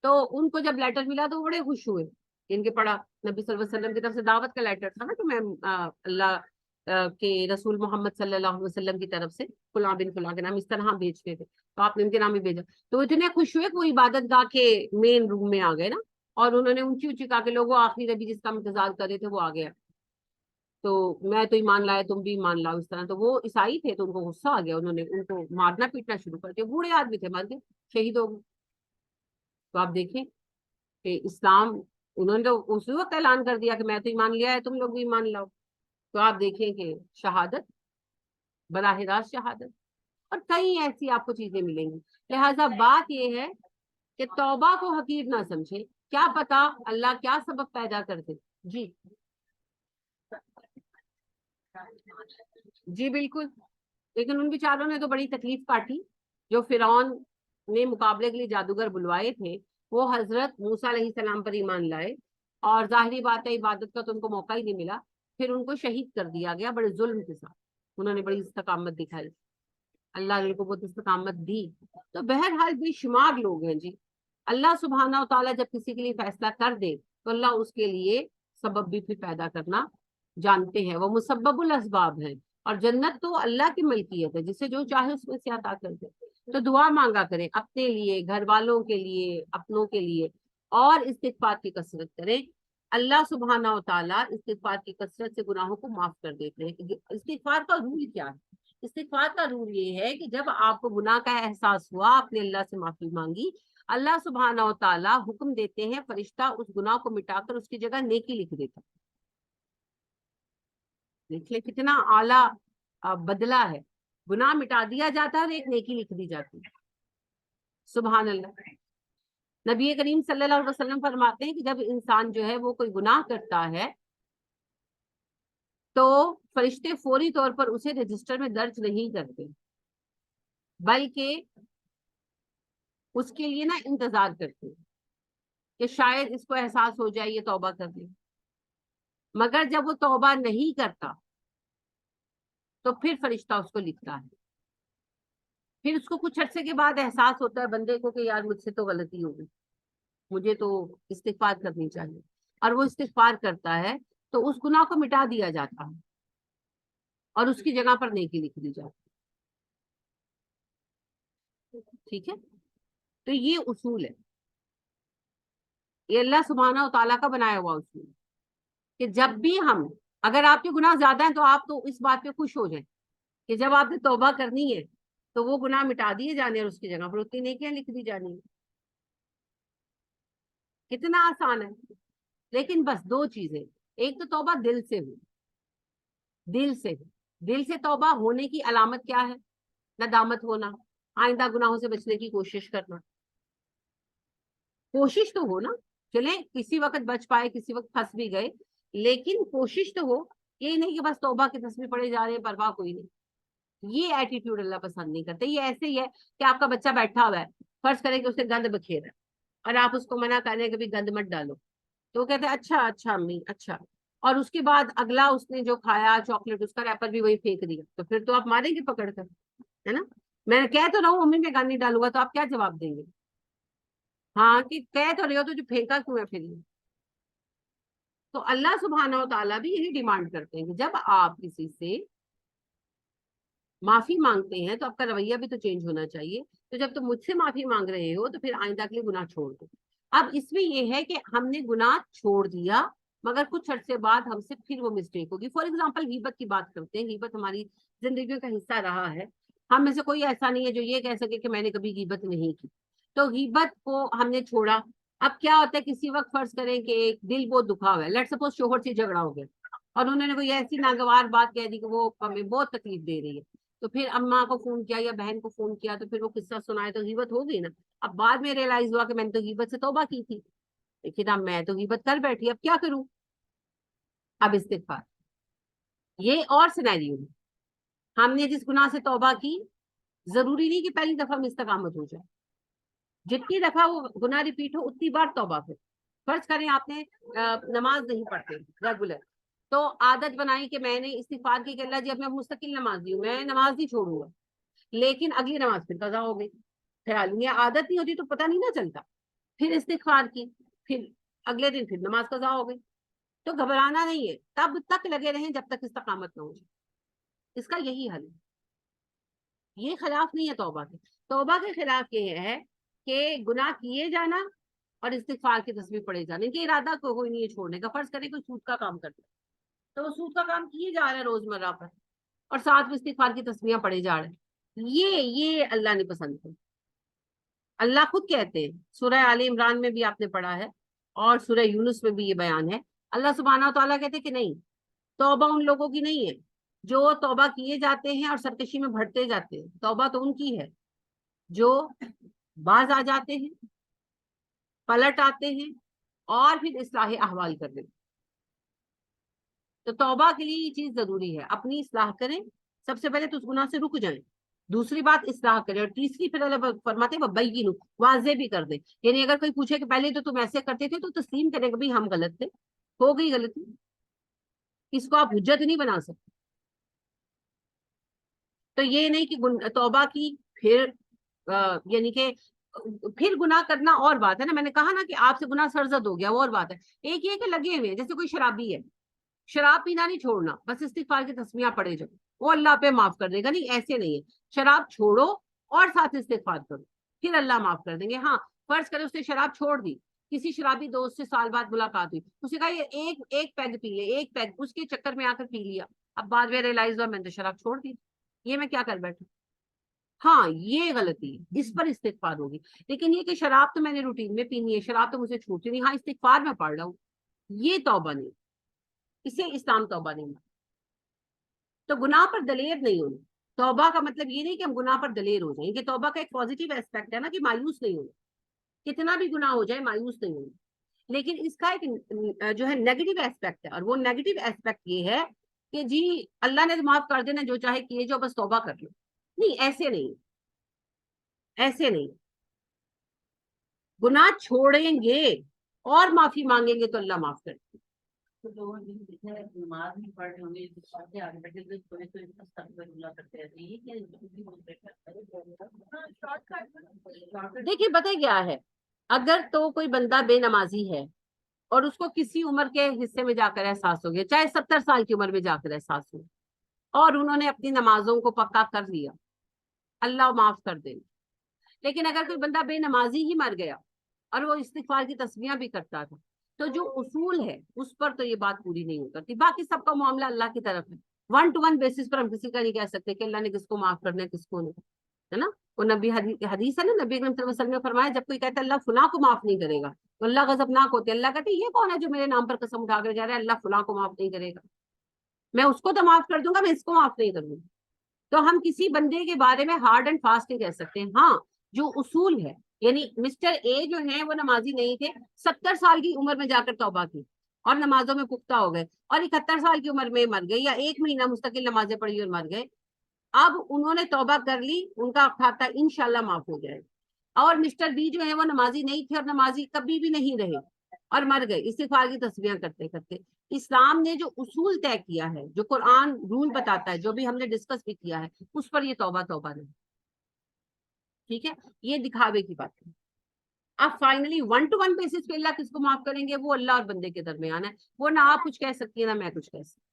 Speaker 1: تو ان کو جب لیٹر ملا تو وہ بڑے خوش ہوئے. ان کے پڑھا نبی صلی اللہ علیہ وسلم کی طرف سے دعوت کا لیٹر تھا نا کہ میں اللہ کے رسول محمد صلی اللہ علیہ وسلم کی طرف سے فلاں بن فلاں کے نام اس طرح بھیجتے تھے, تو آپ نے ان کے نام ہی بھیجا. تو اتنے خوش ہوئے کہ وہ عبادت گاہ کے مین روم میں آ گئے نا, اور انہوں نے اونچی اونچی کہا کہ لوگوں آخری نبی جس کا انتظار کر رہے تھے وہ آ گیا. تو میں تو ایمان لائے تم بھی ایمان لاؤ اس طرح. تو وہ عیسائی تھے تو ان کو غصہ آ گیا, انہوں نے ان کو مارنا پیٹنا شروع کر دیا. بوڑھے آدمی تھے, مر گئے, شہید ہو گئے. تو آپ دیکھیں کہ اسلام, انہوں نے تو اسی وقت اعلان کر دیا کہ میں تو ایمان لیا ہے, تم لوگ بھی ایمان لاؤ. تو آپ دیکھیں کہ شہادت, براہ راست شہادت, اور کئی ایسی آپ کو چیزیں ملیں گی. لہٰذا بات یہ ہے کہ توبہ کو حقیر نہ سمجھے, کیا پتا اللہ کیا سبب پیدا کر دے. جی جی بالکل. لیکن ان بیچاروں نے تو بڑی تکلیف کاٹی. جو فرعون نے مقابلے کے لیے جادوگر بلوائے تھے, وہ حضرت موسیٰ علیہ السلام پر ایمان لائے, اور ظاہری بات ہے عبادت کا تو ان کو موقع ہی نہیں ملا. پھر ان کو شہید کر دیا گیا بڑے ظلم کے ساتھ. انہوں نے بڑی استقامت دکھائی, اللہ نے ان کو بہت استقامت دی. تو بہرحال بے شمار لوگ ہیں جی. اللہ سبحانہ و تعالیٰ جب کسی کے لیے فیصلہ کر دے تو اللہ اس کے لیے سبب بھی پھر پیدا کرنا جانتے ہیں. وہ مسبب الاسباب ہیں, اور جنت تو اللہ کی ملکیت ہے, جسے جو چاہے اس میں سے عطا کر دے. تو دعا مانگا کریں اپنے لیے, گھر والوں کے لیے, اپنوں کے لیے, اور استغفار کی کثرت کریں. اللہ سبحانہ و تعالیٰ استغفار کی کثرت سے گناہوں کو معاف کر دیتے ہیں. استغفار کا رول کیا ہے؟ استغفار کا رول یہ ہے کہ جب آپ کو گناہ کا احساس ہوا, آپ نے اللہ سے معافی مانگی, اللہ سبحانہ و تعالیٰ حکم دیتے ہیں, فرشتہ اس گناہ کو مٹا کر اس کی جگہ نیکی لکھ دیتا. دیکھیے کتنا اعلیٰ بدلہ ہے. گناہ مٹا دیا جاتا ہے اور ایک نیکی لکھ دی جاتی ہے. سبحان اللہ. نبی کریم صلی اللہ علیہ وسلم فرماتے ہیں کہ جب انسان جو ہے وہ کوئی گناہ کرتا ہے تو فرشتے فوری طور پر اسے رجسٹر میں درج نہیں کرتے, بلکہ اس کے لیے نا انتظار کرتے ہیں کہ شاید اس کو احساس ہو جائے, یہ توبہ کر لے. مگر جب وہ توبہ نہیں کرتا تو پھر فرشتہ اس کو لکھتا ہے. پھر اس کو کچھ عرصے کے بعد احساس ہوتا ہے بندے کو کہ یار مجھ سے تو غلطی ہو گئی, مجھے تو استغفار کرنی چاہیے, اور وہ استغفار کرتا ہے تو اس گناہ کو مٹا دیا جاتا ہے اور اس کی جگہ پر نیکی لکھ دی جاتی ہے. ٹھیک ہے, تو یہ اصول ہے, یہ اللہ سبحانہ و تعالیٰ کا بنایا ہوا اصول, کہ جب بھی ہم, اگر آپ کے گناہ زیادہ ہیں تو آپ تو اس بات پہ خوش ہو جائیں کہ جب آپ نے توبہ کرنی ہے تو وہ گناہ مٹا دیے جانے اور اس کی جگہ پر اتنی نیکیاں لکھ دی جانی ہیں. کتنا آسان ہے. لیکن بس دو چیزیں, ایک تو توبہ دل سے ہو, دل سے ہو. دل سے توبہ ہونے کی علامت کیا ہے؟ ندامت ہونا, آئندہ گناہوں سے بچنے کی کوشش کرنا. کوشش تو ہو نا, چلیں کسی وقت بچ پائے, کسی وقت پھنس بھی گئے, لیکن کوشش تو ہو. یہ نہیں کہ بس توبہ کے تسبیح پڑے جا رہے ہیں, پرواہ کوئی نہیں. یہ ایٹیٹیوڈ اللہ پسند نہیں کرتے. یہ ایسے ہی ہے کہ آپ کا بچہ بیٹھا ہوا ہے, فرض کریں کہ اسے گند بکھیر ہے, اور آپ اس کو منع کر رہے ہیں کہ بھی گند مت ڈالو, تو وہ کہتے ہیں اچھا اچھا امی اچھا, اور اس کے بعد اگلا اس نے جو کھایا چاکلیٹ, اس کا ریپر بھی وہی پھینک دیا, تو پھر تو آپ ماریں گے پکڑ کر, ہے نا. میں کہہ تو رہا ہوں امی میں گند نہیں ڈالوں گا, تو آپ کیا جواب دیں گے؟ ہاں, کہ کہہ تو رہے ہو تو جو پھینکا کیوں ہے پھر یہ. تو اللہ سبحانہ و تعالیٰ بھی یہی ڈیمانڈ کرتے ہیں کہ جب آپ کسی سے معافی مانگتے ہیں تو آپ کا رویہ بھی تو چینج ہونا چاہیے. تو جب تم مجھ سے معافی مانگ رہے ہو تو پھر آئندہ کے لیے گناہ چھوڑ دو. اب اس میں یہ ہے کہ ہم نے گناہ چھوڑ دیا, مگر کچھ عرصے بعد ہم سے پھر وہ مسٹیک ہوگی. فار ایگزامپل غیبت کی بات کرتے ہیں. غیبت ہماری زندگیوں کا حصہ رہا ہے. ہم میں سے کوئی ایسا نہیں ہے جو یہ کہہ سکے کہ میں نے کبھی غیبت نہیں کی. تو غیبت کو ہم نے چھوڑا. اب کیا ہوتا ہے, کسی وقت فرض کریں کہ ایک دل بہت دکھا ہوا ہے, لیٹ سپوز شوہر سے جھگڑا ہو گیا, اور انہوں نے کوئی ایسی ناگوار بات کہہ دی کہ وہ ہمیں بہت تکلیف دے رہی ہے. تو پھر اماں کو فون کیا یا بہن کو فون کیا, تو پھر وہ قصہ سنائے تو غیبت ہو گئی نا. اب بعد میں ریئلائز ہوا کہ میں نے تو غیبت سے توبہ کی تھی, لیکن اب میں تو غیبت کر بیٹھی, اب کیا کروں؟ اب استغفار. یہ اور سینیریو میں ہم نے جس گناہ سے توبہ کی, ضروری نہیں کہ پہلی دفعہ میں استقامت ہو جائے. جتنی دفعہ وہ گناہ ریپیٹ ہو اتنی بار توبہ کریں. فرض کریں آپ نے نماز نہیں پڑھتے ریگولر, تو عادت بنائی کہ میں نے استغفار کی کہ اللہ جی اب میں مستقل نمازی ہوں, میں نماز نہیں چھوڑوں گا. لیکن اگلی نماز پھر قضا ہو گئی. خیال نہیں, عادت نہیں ہوتی تو پتہ نہیں نہ چلتا. پھر استغفار کی, پھر اگلے دن پھر نماز قضا ہو گئی. تو گھبرانا نہیں ہے, تب تک لگے رہیں جب تک استقامت نہ ہو جائے. اس کا یہی حل ہے. یہ خلاف نہیں ہے توبہ کے. توبہ کے خلاف یہ ہے کہ گناہ کیے جانا اور استغفار کی تسبیح پڑے جانے, کہ ارادہ کوئی نہیں ہے چھوڑنے کا. فرض کریں کوئی سود کا کام کرتا ہے, تو وہ سود کا کام کیے جا رہا ہے روزمرہ پر، اور ساتھ میں استغفار کی تسبیحاں پڑھے جا رہے ہیں، یہ اللہ نہیں پسند کرتا۔ اللہ خود کہتے ہیں، سورہ آل عمران میں بھی آپ نے پڑھا ہے اور سورہ یونس میں بھی یہ بیان ہے، اللہ سبحانہ و تعالیٰ کہتے ہیں کہ نہیں، توبہ ان لوگوں کی نہیں ہے جو توبہ کیے جاتے ہیں اور سرکشی میں بڑھتے جاتے ہیں، توبہ تو ان کی ہے جو باز آ جاتے ہیں، پلٹ آتے ہیں اور پھر اصلاح احوال کر دیتے ہیں۔ تو توبہ کے لیے یہ چیز ضروری ہے، اپنی اصلاح کریں، سب سے پہلے تو اس گناہ سے رک جائیں، دوسری بات اصلاح کریں، اور تیسری پھر اللہ فرماتے ہیں وبینوا، واضح بھی کر دیں، یعنی اگر کوئی پوچھے کہ پہلے تو تم ایسے کرتے تھے تو تسلیم کریں کہ بھائی ہم غلط تھے، ہو گئی غلطی، اس کو آپ حجت نہیں بنا سکتے۔ تو یہ نہیں کہ توبہ کی پھر یعنی کہ پھر گناہ کرنا اور بات ہے نا، میں نے کہا نا کہ آپ سے گناہ سرزد ہو گیا وہ اور بات ہے، ایک یہ کہ لگے ہوئے جیسے کوئی شرابی ہے، شراب پینا نہیں چھوڑنا، بس استغفار کی تسبیحاں پڑھے جاؤ، وہ اللہ پہ معاف کر دے گا، نہیں ایسے نہیں ہے، شراب چھوڑو اور ساتھ استغفار کرو، پھر اللہ معاف کر دیں گے۔ ہاں فرض کرے اس نے شراب چھوڑ دی، کسی شرابی دوست سے سال بعد ملاقات ہوئی، اس نے کہا یہ ایک پیگ پی لے، ایک پیگ، اس کے چکر میں آ کر پی لیا، اب بعد میں ریئلائز ہوا میں نے شراب چھوڑ دی، یہ میں کیا کر بیٹھا، ہاں یہ غلطی ہے، اس پر استغفار ہوگی۔ لیکن یہ کہ شراب تو میں نے روٹین میں پینی ہے، شراب تو مجھے چھوٹی نہیں، ہاں استغفار میں پڑھ رہا ہوں، یہ توبہ نہیں، اسے اسلام توبہ نہیں مانتا۔ تو گناہ پر دلیر نہیں ہونا، توبہ کا مطلب یہ نہیں کہ ہم گناہ پر دلیر ہو جائیں، کہ توبہ کا ایک پازیٹیو ایسپیکٹ ہے نا کہ مایوس نہیں ہونا، کتنا بھی گناہ ہو جائے مایوس نہیں ہونا، لیکن اس کا ایک جو ہے نیگیٹو ایسپیکٹ ہے، اور وہ نیگیٹو ایسپیکٹ یہ ہے کہ جی اللہ نے معاف کر دینا، جو چاہے کیے جو، بس توبہ کر لو، نہیں ایسے نہیں، ایسے نہیں، گناہ چھوڑیں گے اور معافی مانگیں گے تو اللہ معاف کر دے۔
Speaker 2: نماز نہیں پڑھ رہے ہوں گے، آگے بیٹھے
Speaker 1: دیکھیے پتہ کیا ہے، اگر تو کوئی بندہ بے نمازی ہے اور اس کو کسی عمر کے حصے میں جا کر احساس ہو گیا، چاہے 70 سال کی عمر میں جا کر احساس ہو، اور انہوں نے اپنی نمازوں کو پکا کر لیا، اللہ معاف کر دے۔ لیکن اگر کوئی بندہ بے نمازی ہی مر گیا اور وہ استغفار کی تسبیحاں بھی کرتا تھا، تو جو اصول ہے اس پر تو یہ بات پوری نہیں ہو کرتی، باقی سب کا معاملہ اللہ کی طرف ہے، 1 to 1 بیسس پر ہم کسی کا نہیں کہہ سکتے کہ اللہ نے کس کو معاف کرنا ہے کس کو نہیں، ہے نا۔ وہ نبی حدیث ہے نا، نبی اکرم صلی اللہ علیہ وسلم نے فرمایا جب کوئی کہتا ہے اللہ فلاں کو معاف نہیں کرے گا تو اللہ غضبناک ہوتے، اللہ کہتے ہیں یہ کون ہے جو میرے نام پر قسم اٹھا کر کہہ رہا ہے اللہ فلاں کو معاف نہیں کرے گا، میں اس کو تو معاف کر دوں گا، میں اس کو معاف نہیں کروں گا۔ تو ہم کسی بندے کے بارے میں ہارڈ اینڈ فاسٹ نہیں کہہ سکتے، ہاں جو اصول ہے، یعنی مسٹر اے جو ہیں وہ نمازی نہیں تھے، 70 سال کی عمر میں جا کر توبہ کی اور نمازوں میں پختہ ہو گئے، اور 71 سال کی عمر میں مر گئے، یا 1 مہینہ مستقل نمازیں پڑھی اور مر گئے، اب انہوں نے توبہ کر لی، ان کا کھاتا انشاءاللہ معاف ہو جائے گا۔ اور مسٹر بی جو ہے وہ نمازی نہیں تھے اور نمازی کبھی بھی نہیں رہے اور مر گئے استغفار کی تسبیحاں کرتے کرتے۔ اسلام نے جو اصول طے کیا ہے، جو قرآن رول بتاتا ہے، جو بھی ہم نے ڈسکس بھی کیا ہے، اس پر یہ توبہ توبہ نہیں، ٹھیک ہے، یہ دکھاوے کی بات ہے۔ اب فائنلی 1 to 1 بیسس پہ اللہ کس کو معاف کریں گے، وہ اللہ اور بندے کے درمیان ہے، وہ نہ آپ کچھ کہہ سکتی ہیں نہ میں کچھ کہہ سکتی۔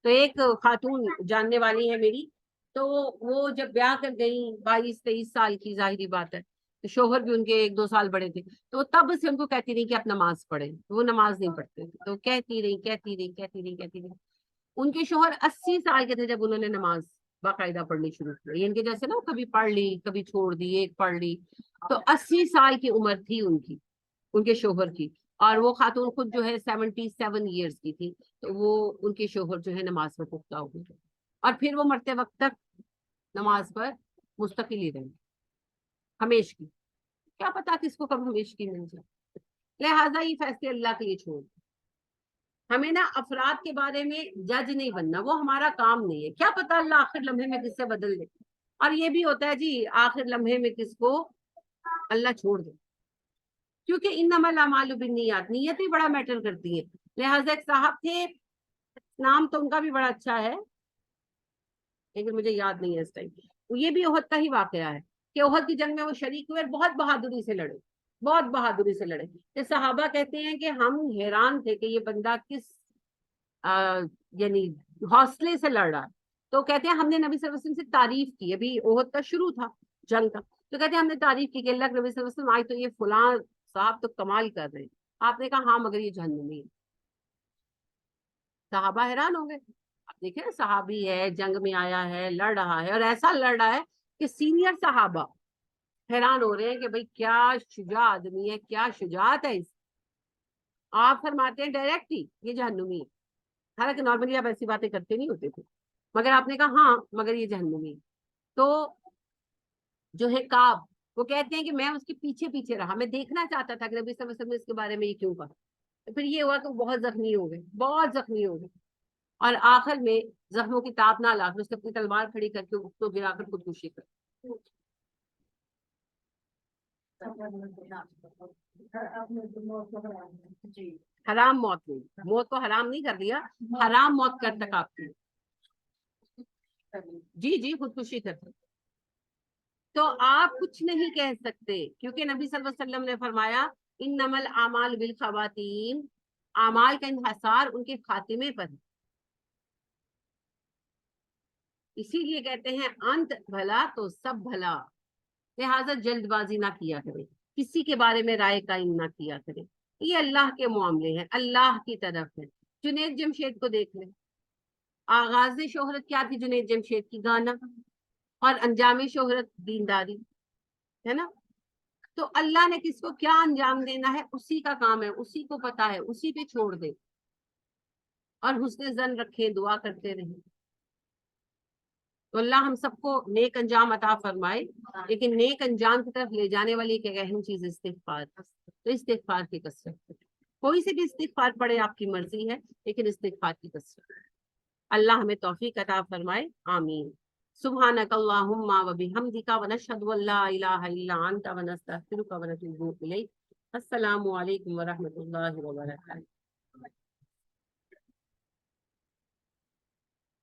Speaker 1: تو ایک خاتون جاننے والی ہے میری، تو وہ جب بیاہ کر گئی 22-23 سال کی، ظاہری بات ہے، تو شوہر بھی ان کے 1-2 سال بڑے تھے، تو تب سے ان کو کہتی رہی کہ آپ نماز پڑھیں، وہ نماز نہیں پڑھتے تھے، تو کہتی رہی۔ ان کے شوہر 80 سال کے تھے جب انہوں نے نماز باقاعدہ پڑھنی شروع کی، ان کے جیسے نا کبھی پڑھ لی کبھی چھوڑ دی، ایک پڑھ لی، تو 80 سال کی عمر تھی ان کی، ان کے شوہر کی، اور وہ خاتون خود جو ہے 77 ایئرس کی تھی، تو وہ ان کے شوہر جو ہے نماز پر پختہ ہو گئے، اور پھر وہ مرتے وقت تک نماز پر مستقل ہی رہے، ہمیش کی، کیا پتا کس کو کب ہمیش کی مل جائے، لہٰذا یہ فیصلے اللہ کے لیے چھوڑ، ہمیں نا افراد کے بارے میں جج نہیں بننا، وہ ہمارا کام نہیں ہے، کیا پتا اللہ آخر لمحے میں کس سے بدل دے، اور یہ بھی ہوتا ہے جی آخر لمحے میں کس کو اللہ چھوڑ دے، کیونکہ انما الاعمال بالنیات، نیت بھی بڑا میٹر کرتی ہے۔ لہٰذا ایک صاحب تھے، نام تو ان کا بھی بڑا اچھا ہے لیکن مجھے یاد نہیں ہے اس ٹائم، یہ بھی احد کا ہی واقعہ ہے کہ احد کی جنگ میں وہ شریک ہوئے، بہت بہادری سے لڑے، بہت بہادری سے لڑے، کہ صحابہ کہتے ہیں کہ ہم حیران تھے کہ یہ بندہ کس یعنی حوصلے سے لڑ رہا ہے، تو کہتے ہیں ہم نے نبی صلی اللہ علیہ وسلم سے تعریف کی، ابھی احد کا شروع تھا جنگ کا، تو کہتے ہیں ہم نے تعریف کی کہ اللہ کے نبی صلی اللہ علیہ وسلم آج تو یہ فلاں صاحب تو کمال کر رہے ہیں، آپ نے کہا ہاں مگر یہ جہنمی ہے، صحابہ حیران ہو گئے. اب دیکھیں نا صحابی ہے, جنگ میں آیا ہے, لڑ رہا ہے, اور ایسا لڑ رہا ہے کہ سینئر صحابہ حیران ہو رہے ہیں کہ بھئی کیا شجاع آدمی ہے, کیا شجاعت ہے اس. آپ فرماتے ہیں ڈائریکٹ ہی یہ جہنمی ہے. حالانکہ نارملی آپ ایسی باتیں کرتے نہیں ہوتے تھے, مگر آپ نے کہا ہاں مگر یہ جہنمی ہے. تو جو ہے کعب, وہ کہتے ہیں کہ میں اس کے پیچھے پیچھے رہا, میں دیکھنا چاہتا تھا کہ نبی صلی اللہ علیہ وسلم نے اس کے بارے میں یہ کیوں کہا. پھر یہ ہوا کہ وہ بہت زخمی ہو گئے, بہت زخمی ہو گئے, اور آخر میں زخموں کی تاب نہ لا کر اس نے اپنی تلوار کھڑی کر کے اس کو گرا کر خودکشی کر.
Speaker 2: جی
Speaker 1: حرام موت نہیں, موت کو حرام نہیں کر دیا, حرام موت کر تک آپ کی. جی جی خودکشی کرتے. تو آپ کچھ نہیں کہہ سکتے کیونکہ نبی صلی اللہ علیہ وسلم نے فرمایا انما الاعمال بالخواتیم, اعمال کا انحصار ان کے خاتمے پر ہے. اسی لیے کہتے ہیں انت بھلا تو سب بھلا, لہٰذا جلد بازی نہ کیا کرے, کسی کے بارے میں رائے قائم نہ کیا کرے. یہ اللہ کے معاملے ہیں, اللہ کی طرف ہے. جنید جمشید کو دیکھ لیں, آغاز شہرت کیا تھی جنید جمشید کی؟ گانا. اور انجام شہرت دینداری, ہے نا. تو اللہ نے کس کو کیا انجام دینا ہے اسی کا کام ہے, اسی کو پتا ہے, اسی پہ چھوڑ دے, اور حسن ظن رکھے, دعا کرتے رہیں. تو اللہ ہم سب کو نیک انجام عطا فرمائے. لیکن نیک انجام کی طرف لے جانے والی ایک اہم چیز استغفار. تو استغفار کی کثرت, کوئی سے بھی استغفار پڑے آپ کی مرضی ہے, لیکن استغفار کی کثرت. اللہ ہمیں توفیق عطا فرمائے, آمین. سبحانک اللہم و بحمدک ونشہد ان لا الہ الا انت ونستغفرک ونتوب الیک. السلام علیکم ورحمۃ اللہ وبرکاتہ.